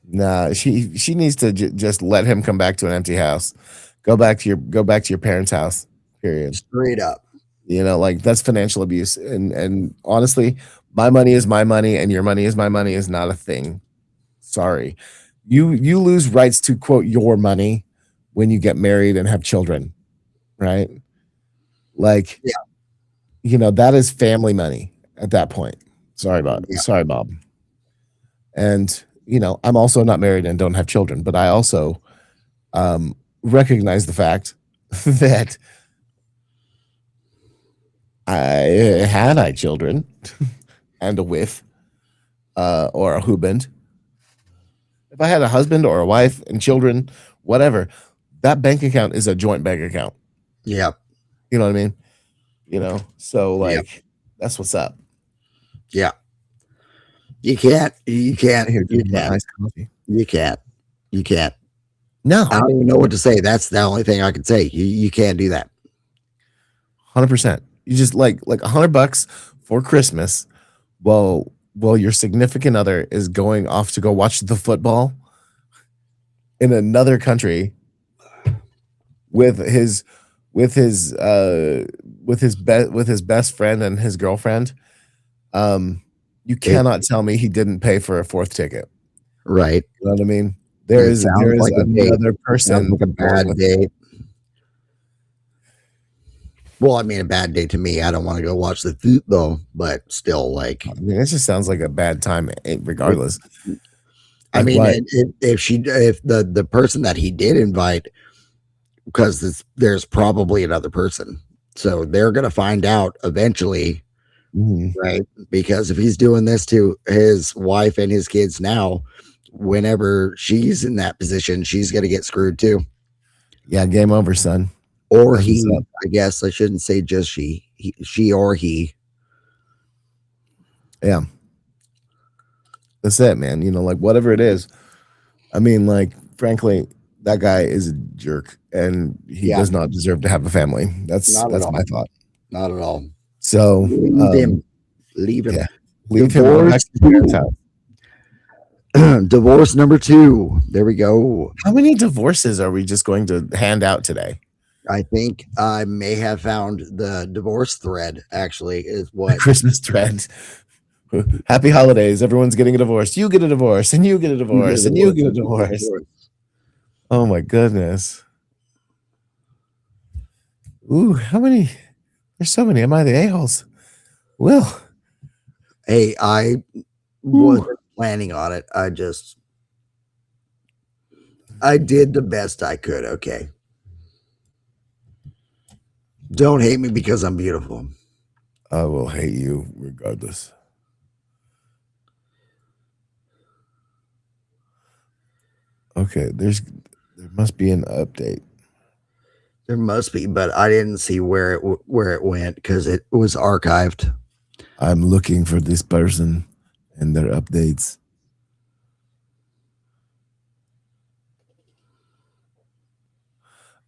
Nah, she needs to just let him come back to an empty house. Go back to your parents' house. Period. Straight up. Like that's financial abuse. And honestly, my money is my money and your money is my money is not a thing. Sorry. You lose rights to quote your money when you get married and have children, right? Like, that is family money at that point. Sorry, Bob. Yeah. Sorry, Bob. And I'm also not married and don't have children, but I also recognize the fact that had I children and a wife or a husband, if I had a husband or a wife and children, whatever, that bank account is a joint bank account. Yeah. You know what I mean? So like Yep. that's what's up. Yeah. You can't. Here, You my can't. iced coffee. You can't. No, I don't even know what to say. That's the only thing I can say. You can't do that. 100%. You just like $100 for Christmas. Well, your significant other is going off to go watch the football in another country with his best friend and his girlfriend. You cannot tell me he didn't pay for a fourth ticket. Right. You know what I mean? There is like another person. Like a bad date. Well, I mean, a bad day to me. I don't want to go watch the football, but still, like, I mean, it just sounds like a bad time, regardless. I mean, if the person that he did invite, because there's probably another person, so they're gonna find out eventually, right? Because if he's doing this to his wife and his kids now, whenever she's in that position, she's gonna get screwed too. Yeah, game over, son. Or he, I guess I shouldn't say just she or he. Yeah. That's it, man. Like whatever it is. I mean, like, frankly, that guy is a jerk and he does not deserve to have a family. That's my thought. Not at all. So leave him. Yeah. Leave him. Go back to his parents' house. Divorce number 2. There we go. How many divorces are we just going to hand out today? I think I may have found the divorce thread. Actually, is what the Christmas thread. Happy holidays! Everyone's getting a divorce. You get a divorce, and you get a divorce, and you get a divorce. Oh my goodness! Ooh, how many? There's so many. Am I the a-holes? Will. Hey, I wasn't planning on it. I did the best I could. Okay. Don't hate me because I'm beautiful. I will hate you regardless. Okay, there must be an update. There must be, but I didn't see where it went because it was archived. I'm looking for this person and their updates.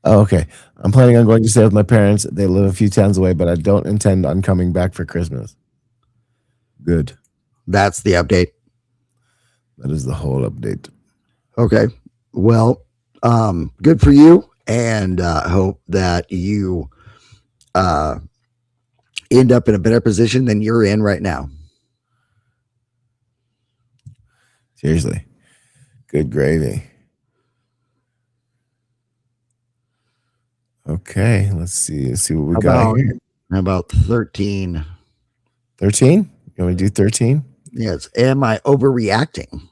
Oh, okay. I'm planning on going to stay with my parents. They live a few towns away, but I don't intend on coming back for Christmas. Good. That's the update. That is the whole update. Okay. Well, good for you, and hope that you end up in a better position than you're in right now. Seriously. Good gravy. Okay, let's see what we got here. How about 13? 13? Can we do 13? Yes. Am I overreacting?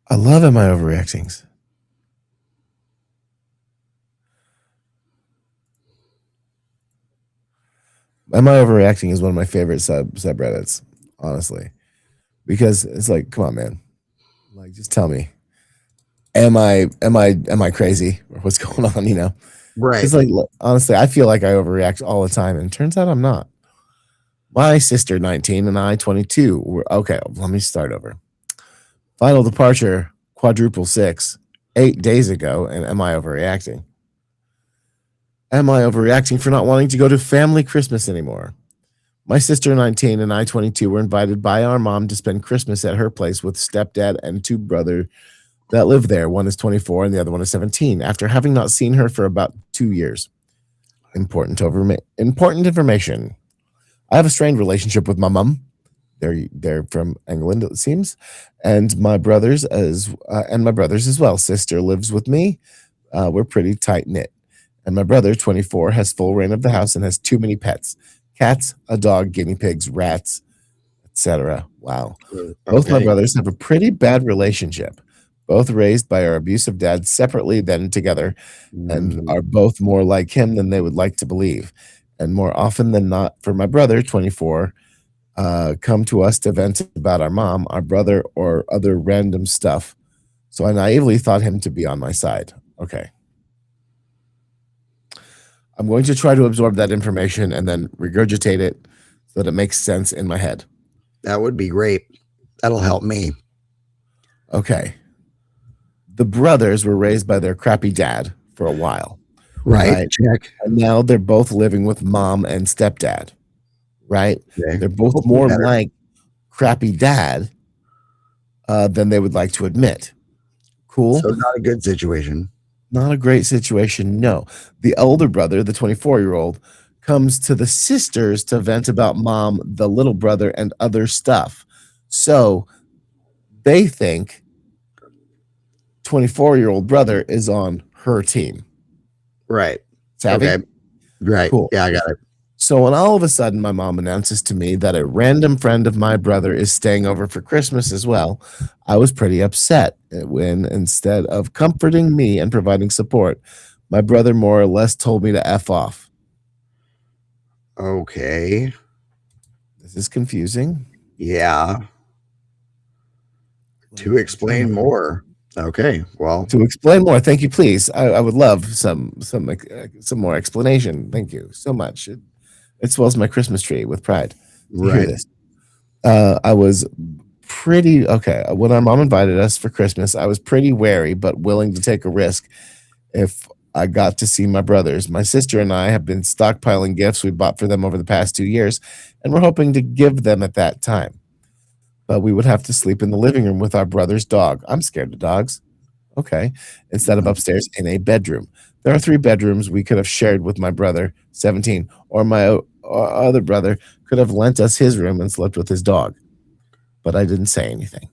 I love Am I Overreactings. Am I Overreacting is one of my favorite subreddits, honestly. Because it's like, come on, man. Like, just tell me. Am I crazy? Or what's going on, Right. It's like, honestly, I feel like I overreact all the time, and it turns out I'm not. My sister, 19, and I, 22. Okay, let me start over. Final departure, quadruple 6, 8 days ago, and am I overreacting? Am I overreacting for not wanting to go to family Christmas anymore? My sister, 19, and I, 22, were invited by our mom to spend Christmas at her place with stepdad and 2 brothers that live there. One is 24 and the other one is 17, after having not seen her for about 2 years. Important information. I have a strained relationship with my mom. They're from England, it seems, and my brothers as well. Sister lives with me. We're pretty tight knit, and my brother, 24, has full reign of the house and has too many pets: cats, a dog, guinea pigs, rats, etc. Wow. Both my Okay. brothers have a pretty bad relationship. Both raised by our abusive dads separately, then together, and Mhm. are both more like him than they would like to believe. And more often than not, for my brother, 24, come to us to vent about our mom, our brother, or other random stuff. So I naively thought him to be on my side. Okay. I'm going to try to absorb that information and then regurgitate it so that it makes sense in my head. That would be great. That'll help me. Okay. The brothers were raised by their crappy dad for a while. Right. Right. Check. And now they're both living with mom and stepdad. Right. Okay. They're both Hopefully more better. like crappy dad than they would like to admit. Cool. So not a good situation. Not a great situation. No. The elder brother, the 24-year-old, comes to the sisters to vent about mom, the little brother, and other stuff. So they think 24-year-old brother is on her team. Right. Savvy? Okay. Right. Cool. Yeah, I got it. So when all of a sudden my mom announces to me that a random friend of my brother is staying over for Christmas as well, I was pretty upset when instead of comforting me and providing support, my brother more or less told me to F off. Okay. This is confusing. Yeah. To explain more. Okay. Well, To explain more, thank you, please. I would love some more explanation. Thank you so much. It swells my Christmas tree with pride to hear right. this. I was pretty okay when our mom invited us for Christmas. I was pretty wary but willing to take a risk if I got to see my brothers. My sister and I have been stockpiling gifts we bought for them over the past 2 years, and we're hoping to give them at that time. But we would have to sleep in the living room with our brother's dog. I'm scared of dogs. Okay. Instead of upstairs in a bedroom. There are 3 bedrooms we could have shared with my brother, 17, or my other brother could have lent us his room and slept with his dog. But I didn't say anything.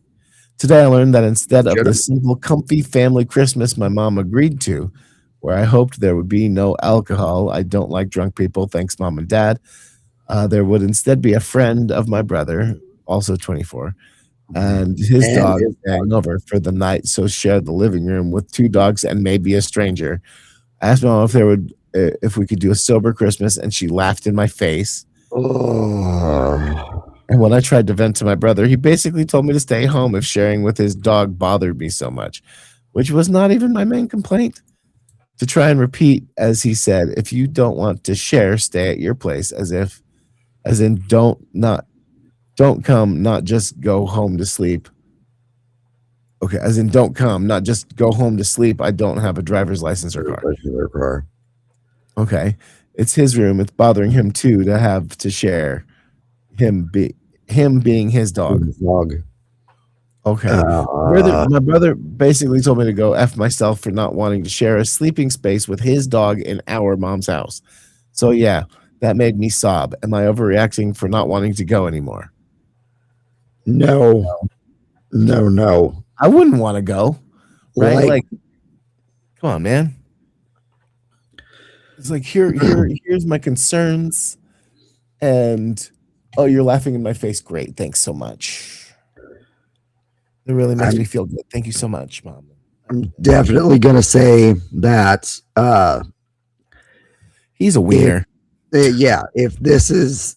Today I learned that instead of the simple, comfy family Christmas my mom agreed to, where I hoped there would be no alcohol, I don't like drunk people, thanks mom and dad, there would instead be a friend of my brother, also 24, and his dog staying over for the night, so shared the living room with 2 dogs and maybe a stranger. I asked my mom if we could do a sober Christmas, and she laughed in my face. Oh. And when I tried to vent to my brother, he basically told me to stay home if sharing with his dog bothered me so much, which was not even my main complaint. To try and repeat, as he said, if you don't want to share, stay at your place, as in don't come, not just go home to sleep. Okay, as in don't come, not just go home to sleep. I don't have a driver's license or car. Okay, it's his room. It's bothering him too to have to share. Him being his dog. Okay. My brother basically told me to go F myself for not wanting to share a sleeping space with his dog in our mom's house. So yeah, that made me sob. Am I overreacting for not wanting to go anymore? No. I wouldn't want to go. Right? Like, come on, man. It's like here's my concerns. And oh, you're laughing in my face. Great. Thanks so much. It really makes me feel good. Thank you so much, Mom. I'm definitely gonna say that he's a wiener. Yeah, if this is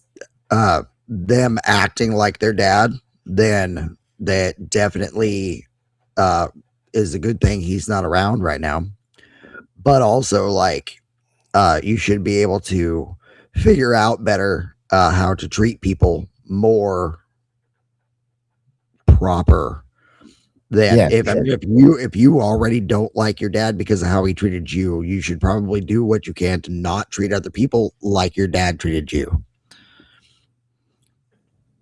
them acting like their dad, then that definitely is a good thing he's not around right now. But also, like, you should be able to figure out better how to treat people more proper. Then if you already don't like your dad because of how he treated you, you should probably do what you can to not treat other people like your dad treated you.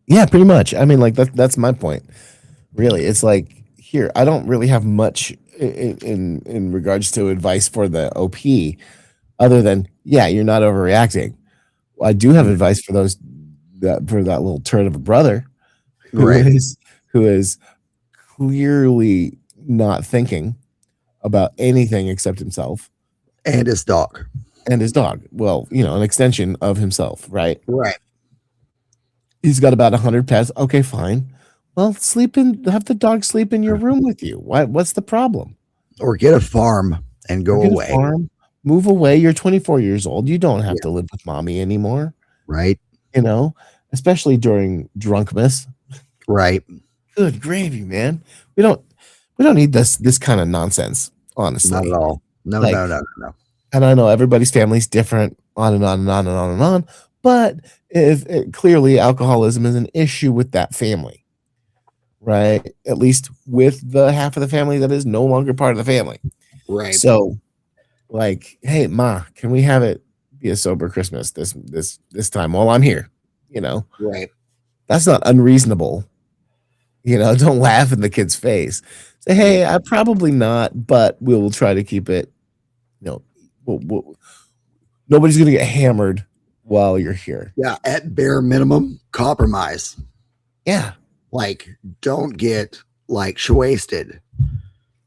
Yeah, pretty much. I mean, like that's my point. Really, it's like here. I don't really have much in regards to advice for the OP. other than, yeah, you're not overreacting. I do have advice for those for that little turd of a brother who Right. is clearly not thinking about anything except himself And his dog. and his dog. Well, an extension of himself, right? Right. He's got about 100 pets. Okay, fine. Well, have the dog sleep in your room with you. What's the problem? Or get a farm and Or go get a away. farm, move away. You're 24 years old. You don't have Yeah. to live with mommy anymore, Right. especially during drunkmas. Right. Good gravy, man. We don't need this kind of nonsense, honestly. Not at all. No, Like, no. And I know everybody's family's different, on and on and on and on and on. But if clearly alcoholism is an issue with that family, right? At least with the half of the family that is no longer part of the family. Right. So, like, hey, ma, can we have it be a sober Christmas this time while I'm here? Right. That's not unreasonable. Don't laugh in the kid's face. Say, hey, I probably not, but we'll try to keep it. Nobody's gonna get hammered while you're here. Yeah. At bare minimum, compromise. Yeah. Like, don't get like wasted.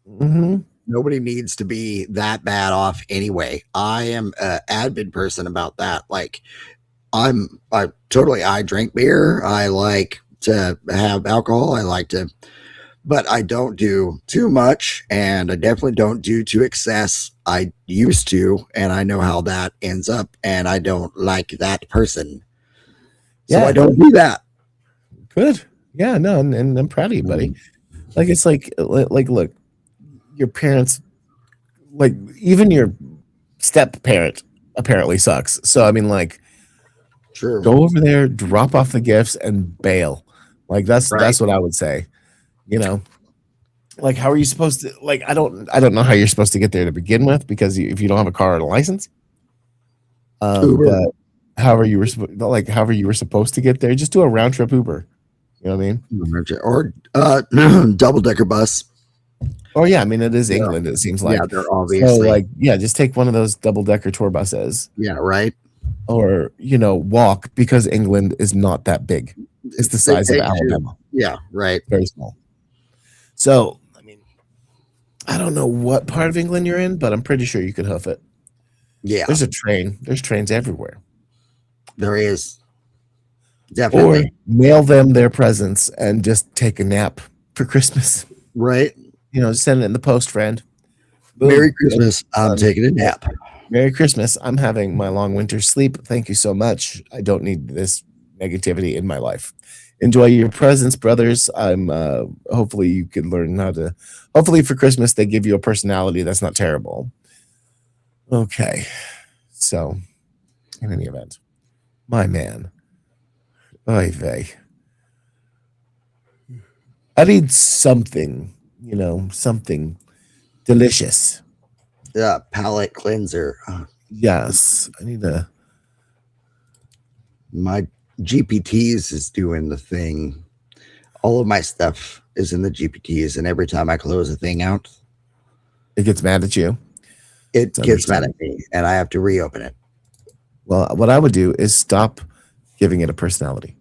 Mm-hmm. Nobody needs to be that bad off anyway. I am an admin person about that. Like, I drink beer. I like to have alcohol. But I don't do too much, and I definitely don't do to excess. I used to, and I know how that ends up, and I don't like that person. So Yeah. I don't do that. Good. Yeah, no, and I'm proud of you, buddy. Like, it's like look, your parents, like, even your step parent apparently sucks. So I mean, like, True. go over there, drop off the gifts, and bail. Like, that's Right. what I would say. Like, how are you supposed to? Like, I don't know how you're supposed to get there to begin with, because if you don't have a car or a license. Uber. But however you were supposed to get there, just do a round trip Uber. You know what I mean? Or double decker bus. Oh yeah, I mean, it is Yeah. England. It seems like. Yeah, they're obviously. So, like, yeah, just take one of those double decker tour buses, Yeah, right. or walk, because England is not that big. It's the size of They take you- Alabama. Yeah, right. Very small. So, I mean, I don't know what part of England you're in, but I'm pretty sure you could hoof it. Yeah, There's a train. There's trains everywhere. there is. Or Definitely. mail them their presents and just take a nap for Christmas. Right. Send it in the post, friend. Boom. Merry Christmas. I'm taking a nap. Merry Christmas. I'm having my long winter sleep. Thank you so much. I don't need this negativity in my life. Enjoy your presents, brothers. I'm hopefully you can learn how to. Hopefully for Christmas they give you a personality that's not terrible. Okay. So, in any event, my man. Oy vey. I need something, something delicious. Yeah, palate cleanser. Yes, I need a. My GPTs is doing the thing. All of my stuff is in the GPTs, and every time I close a thing out, It gets mad at you. it It's gets mad at me, and I have to reopen it. Well, what I would do is stop giving it a personality.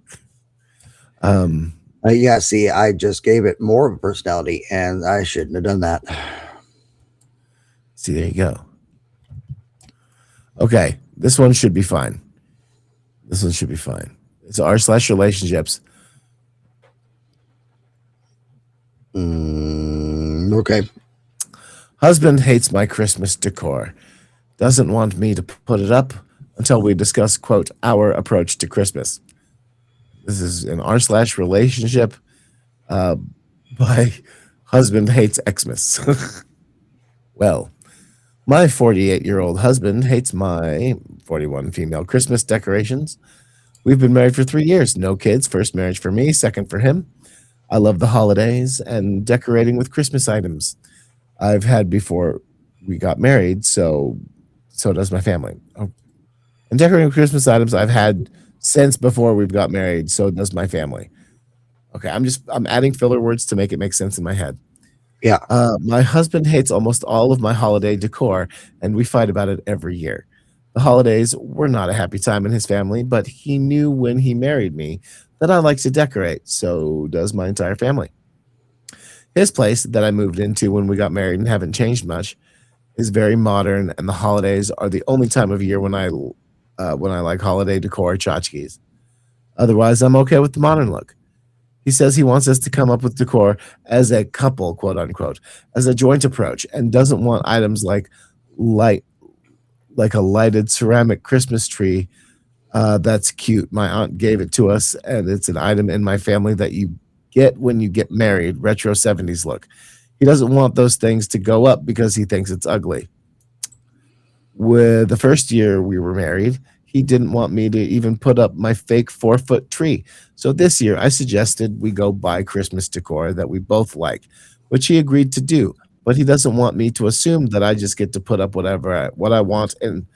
Yeah, see, I just gave it more of a personality, and I shouldn't have done that. See, there you go. Okay, this one should be fine. This one should be fine. It's r/relationships. Okay. Husband hates my Christmas decor. Doesn't want me to put it up until we discuss, quote, our approach to Christmas. This is an r/relationship by husband hates Xmas. Well, my 48-year-old husband hates my 41 female Christmas decorations. We've been married for 3 years. No kids. First marriage for me, second for him. I love the holidays and decorating with Christmas items. I've had before we got married, so does my family. Oh. And decorating with Christmas items I've had since before we've got married, so does my family. Okay, I'm adding filler words to make it make sense in my head. Yeah. My husband hates almost all of my holiday decor, and we fight about it every year. The holidays were not a happy time in his family, but he knew when he married me that I like to decorate. So does my entire family. His place that I moved into when we got married and haven't changed much is very modern, and the holidays are the only time of year when I like holiday decor tchotchkes. Otherwise, I'm okay with the modern look. He says he wants us to come up with decor as a couple, quote unquote, as a joint approach, and doesn't want items light like a lighted ceramic Christmas tree. That's cute. My aunt gave it to us, and it's an item in my family that you get when you get married, retro 70s look. He doesn't want those things to go up because he thinks it's ugly. With the first year we were married, he didn't want me to even put up my fake 4-foot tree. So this year I suggested we go buy Christmas decor that we both like, which he agreed to do. But he doesn't want me to assume that I just get to put up what I want and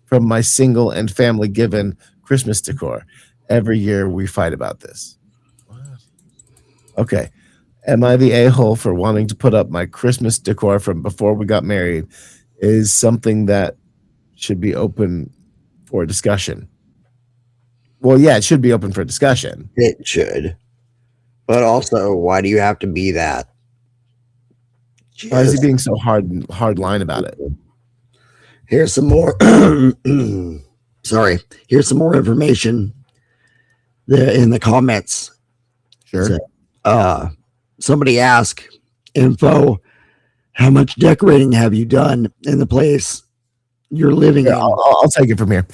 from my single and family given Christmas decor. Every year we fight about this. Okay. Am I the a-hole for wanting to put up my Christmas decor from before we got married is something that should be open for discussion. Well, yeah, it should be open for discussion. It should. But also, why do you have to be that? Why is he being so hard line about it? Here's some more. Sorry. Here's some more information there in the comments. Sure. So, somebody asked, info, how much decorating have you done in the place you're living in? I'll take it from here.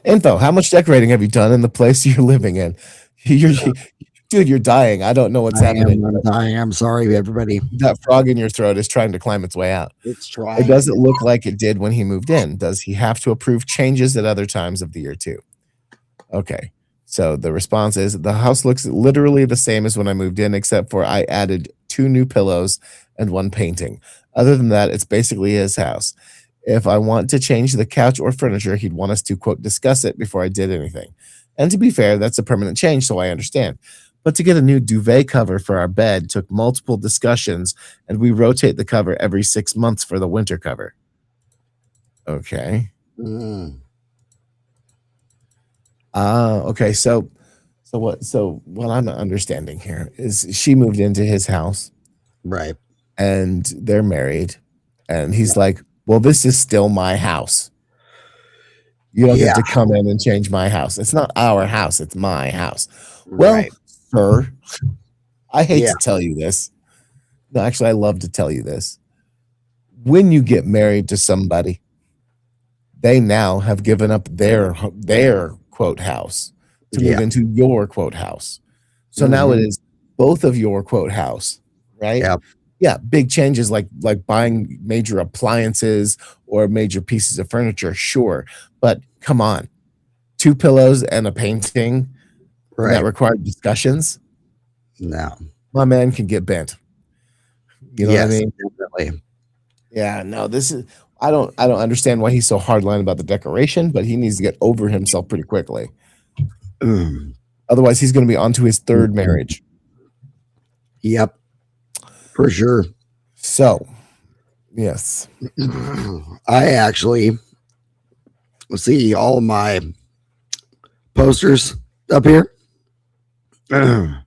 Info, how much decorating have you done in the place you're living in? Dude, you're dying. I don't know what's happening. I'm dying. I'm sorry, everybody. That frog in your throat is trying to climb its way out. It's trying. It doesn't look like it did when he moved in. Does he have to approve changes at other times of the year too? Okay. So the response is the house looks literally the same as when I moved in, except for I added 2 new pillows and 1 painting. Other than that, it's basically his house. If I want to change the couch or furniture, he'd want us to, quote, discuss it before I did anything. And to be fair, that's a permanent change, so I understand. But to get a new duvet cover for our bed took multiple discussions, and we rotate the cover every 6 months for the winter cover. Okay. Okay. So what I'm understanding here is she moved into his house, right? And they're married, and he's like, "Well, this is still my house. You don't get to come in and change my house. It's not our house; it's my house." Well, sir, I hate to tell you this. No, actually, I love to tell you this. When you get married to somebody, they now have given up their quote house to move into your quote house. So now it is both of your quote house, right? Yeah, big changes like buying major appliances or major pieces of furniture, sure. But come on, 2 pillows and a painting that required discussions. No, my man can get bent. You know what I mean? Definitely. Yeah, no, this is I don't understand why he's so hardline about the decoration, but he needs to get over himself pretty quickly. Otherwise, he's going to be on to his 3rd marriage. Yep, for sure. So, yes, I actually see all of my posters up here. I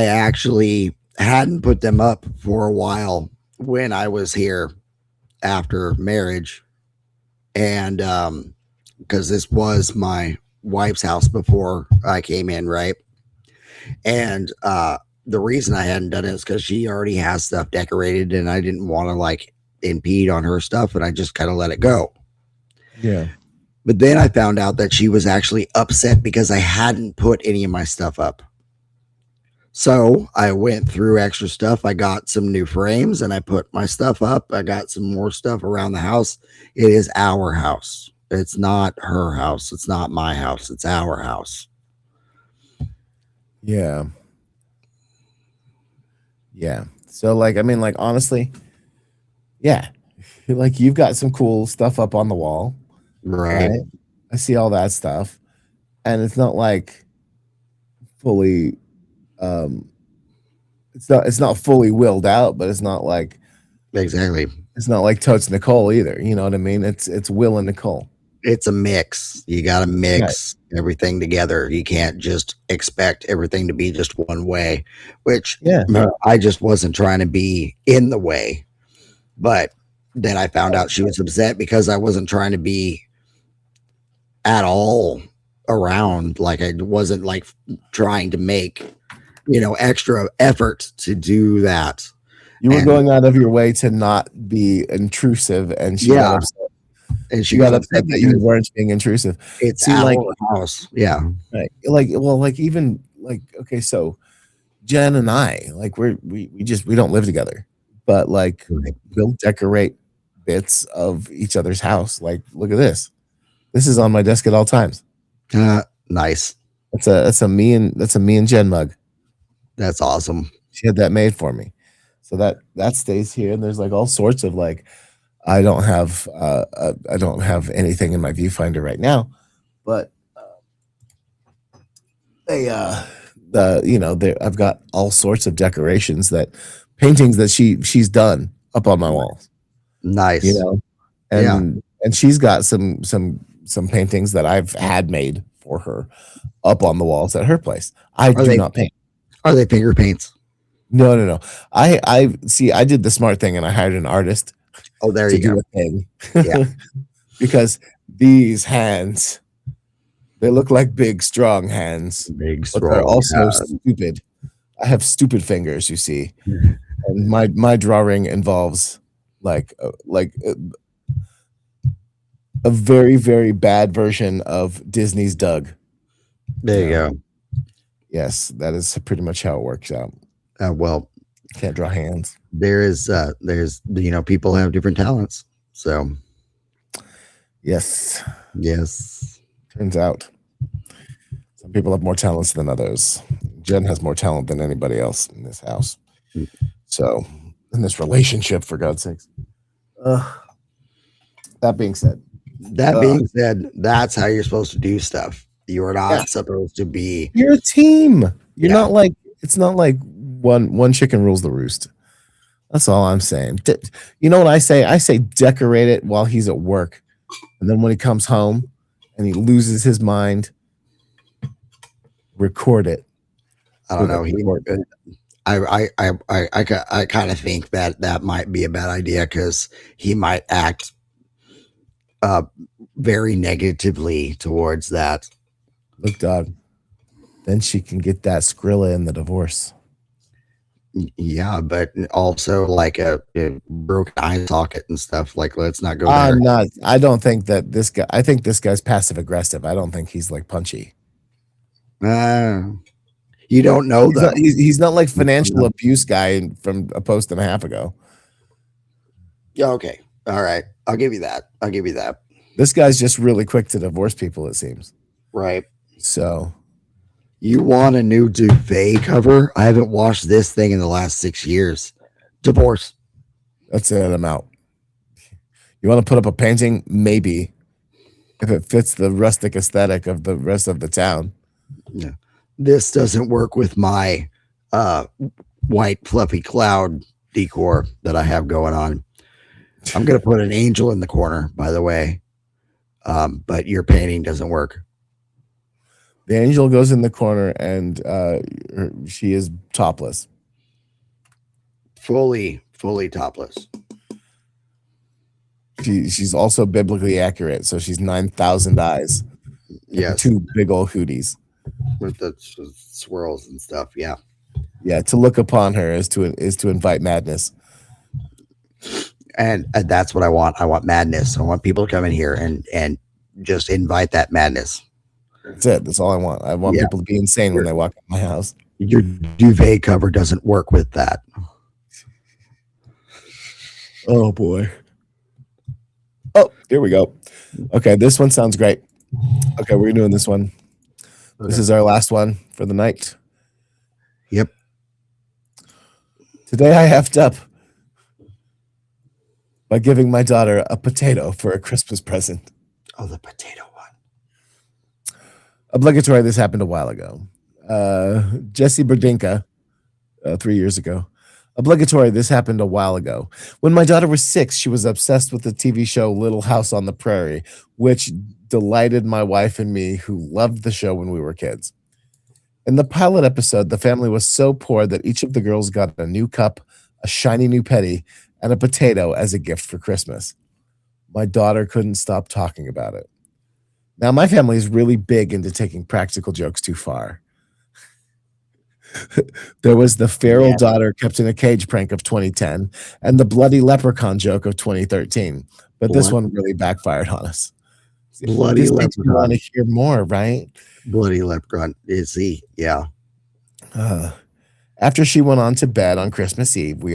actually hadn't put them up for a while when I was here after marriage, and because this was my wife's house before I came in, right? And the reason I hadn't done it is because she already has stuff decorated, and I didn't want to like impede on her stuff, and I just kind of let it go. Yeah. But then I found out that she was actually upset because I hadn't put any of my stuff up. So I went through extra stuff. I got some new frames and I put my stuff up. I got some more stuff around the house. It is our house. It's not her house. It's not my house. It's our house. Yeah. Yeah. So like, I mean, like, honestly, yeah, like you've got some cool stuff up on the wall. Right. I see all that stuff. And it's not like fully, it's not fully willed out, but it's not like exactly. It's not like Totes Nicole either. You know what I mean? It's Will and Nicole. It's a mix. You got to mix everything together. You can't just expect everything to be just one way, which Yeah. I just wasn't trying to be in the way. But then I found out she was upset because I wasn't trying to be at all around. Like I wasn't like trying to make, extra effort to do that. You were And- going out of your way to not be intrusive, and she got upset. And She got upset that you weren't being intrusive. It's See, like, our house. Yeah. right. Like even like, okay, so Jen and I, like we don't live together, but like we'll decorate bits of each other's house. Like, look at this. This is on my desk at all times. Nice. That's a me and Jen mug. That's awesome. She had that made for me. So that stays here. And there's like all sorts of like, I don't have anything in my viewfinder right now, but I've got all sorts of decorations paintings that she's done up on my walls. Nice. And she's got some paintings that I've had made for her up on the walls at her place. I do not paint. Are they finger paints? No. I see. I did the smart thing and I hired an artist. Oh, there you go. A thing. Yeah. Because these hands, they look like big, strong hands. Big, but they're also stupid. I have stupid fingers, you see, and my drawing involves like a very, very bad version of Disney's Doug. There you go. Yes, that is pretty much how it works out. Well, can't draw hands. There's people have different talents. So yes. Turns out some people have more talents than others. Jen has more talent than anybody else in this house. So in this relationship, for God's sakes. That being said, that's how you're supposed to do stuff. You are not supposed to be. You're a team. You're not like, it's not like one chicken rules the roost. That's all I'm saying. You know what I say? I say decorate it while he's at work. And then when he comes home and he loses his mind, record it. I don't know. I kind of think that might be a bad idea because he might act very negatively towards that. Look, dog, then she can get that Skrilla in the divorce. Yeah, but also like a broken eye socket and stuff. Like, let's not go there. I don't think that this guy. I think this guy's passive aggressive. I don't think he's like punchy. You don't know though. He's not like financial abuse guy from a post and a half ago. Yeah. Okay. All right. I'll give you that. This guy's just really quick to divorce people, it seems. Right. So. You want a new duvet cover? I haven't washed this thing in the last 6 years. Divorce. That's it. I'm out. You want to put up a painting? Maybe. If it fits the rustic aesthetic of the rest of the town. Yeah. This doesn't work with my white fluffy cloud decor that I have going on. I'm going to put an angel in the corner, by the way. But your painting doesn't work. The angel goes in the corner and she is topless. Fully topless. She's also biblically accurate. So she's 9,000 eyes. Yes. 2 big old hooties. With the swirls and stuff. Yeah. Yeah. To look upon her is to invite madness. And that's what I want. I want madness. I want people to come in here and just invite that madness. That's it. That's all I want. I want people to be insane when they walk in my house. Your duvet cover doesn't work with that. Oh boy. Oh, here we go. Okay, this one sounds great. Okay, we're doing this one. Okay. This is our last one for the night. Yep. Today I effed up by giving my daughter a potato for a Christmas present. Oh, the potato one. Obligatory, this happened a while ago. Jesse Berdinka, 3 years ago, Obligatory, this happened a while ago. When my daughter was 6, she was obsessed with the TV show Little House on the Prairie, which delighted my wife and me, who loved the show when we were kids. In the pilot episode, the family was so poor that each of the girls got a new cup, a shiny new penny, and a potato as a gift for Christmas. My daughter couldn't stop talking about it. Now, my family is really big into taking practical jokes too far. There was the feral Yeah. daughter kept in a cage prank of 2010 and the bloody leprechaun joke of 2013. But this What? one really backfired on us. Bloody This makes me want leprechaun. to hear more, right? Bloody leprechaun. Is he? Yeah. After she went on to bed on Christmas Eve, we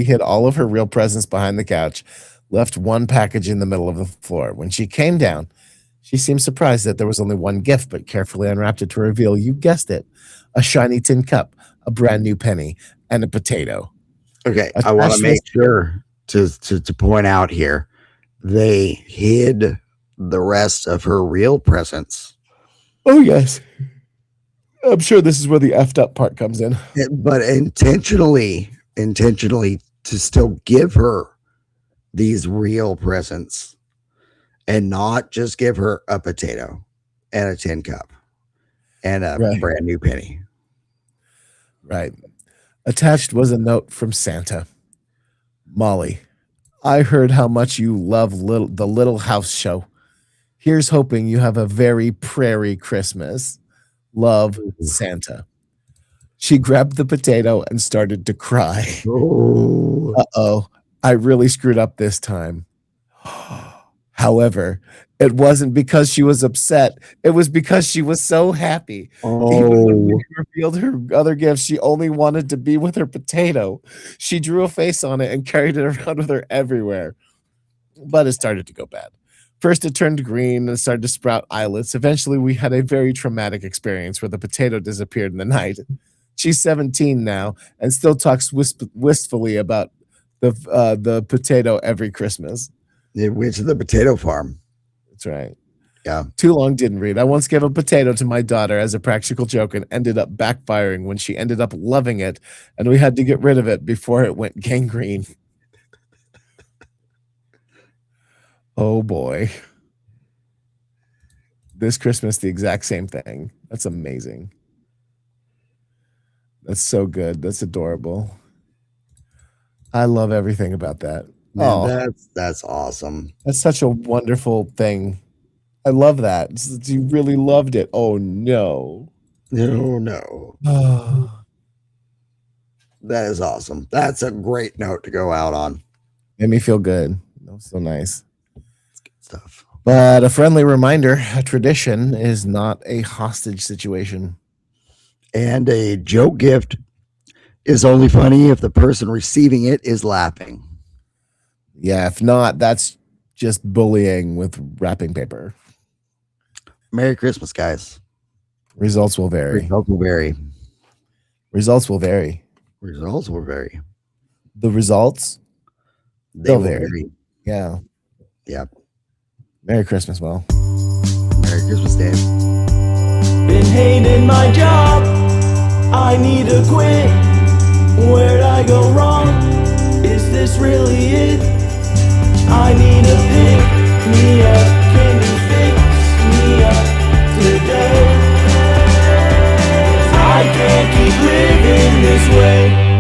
hid all of her real presents behind the couch, left one package in the middle of the floor. When she came down, she seemed surprised that there was only one gift, but carefully unwrapped it to reveal, you guessed it, a shiny tin cup, a brand new penny, and a potato. Okay. I want to Attached make was- sure to point out here, they hid the rest of her real presents, Oh, yes. I'm sure this is where the effed up part comes in. but intentionally to still give her these real presents and not just give her a potato and a tin cup and a Right. brand new penny. Right. Attached was a note from Santa. Molly, I heard how much you love the Little House show. Here's hoping you have a very prairie Christmas. Love, Santa. She grabbed the potato and started to cry. Oh, Uh-oh, I really screwed up this time. However, it wasn't because she was upset. It was because she was so happy. Even when we revealed her other gifts, she only wanted to be with her potato. She drew a face on it and carried it around with her everywhere. But it started to go bad. First, it turned green and started to sprout islets. Eventually, we had a very traumatic experience where the potato disappeared in the night. She's 17 now and still talks wistfully about the potato every Christmas. it went to the potato farm. That's right. Yeah. Too long didn't read. I once gave a potato to my daughter as a practical joke and ended up backfiring when she ended up loving it, and we had to get rid of it before it went gangrene. Oh boy. This Christmas, the exact same thing. That's amazing. That's so good. That's adorable. I love everything about that. Man, Oh, that's awesome. that's such a wonderful thing. I love that. You really loved it. Oh no. No. That is awesome. That's a great note to go out on. Made me feel good. That was so nice. Stuff. But a friendly reminder, a tradition is not a hostage situation. And a joke gift is only funny if the person receiving it is laughing. Yeah, if not, that's just bullying with wrapping paper. Merry Christmas, guys. Results will vary. Results will vary. Results will vary. Results will vary. The results, They They'll will vary. vary. yeah. Yep. Merry Christmas, Will. Merry Christmas, Dave. Been hating my job, I need to quit. Where'd I go wrong? Is this really it? I need to pick me up. Can you fix me up today? I can't keep living this way.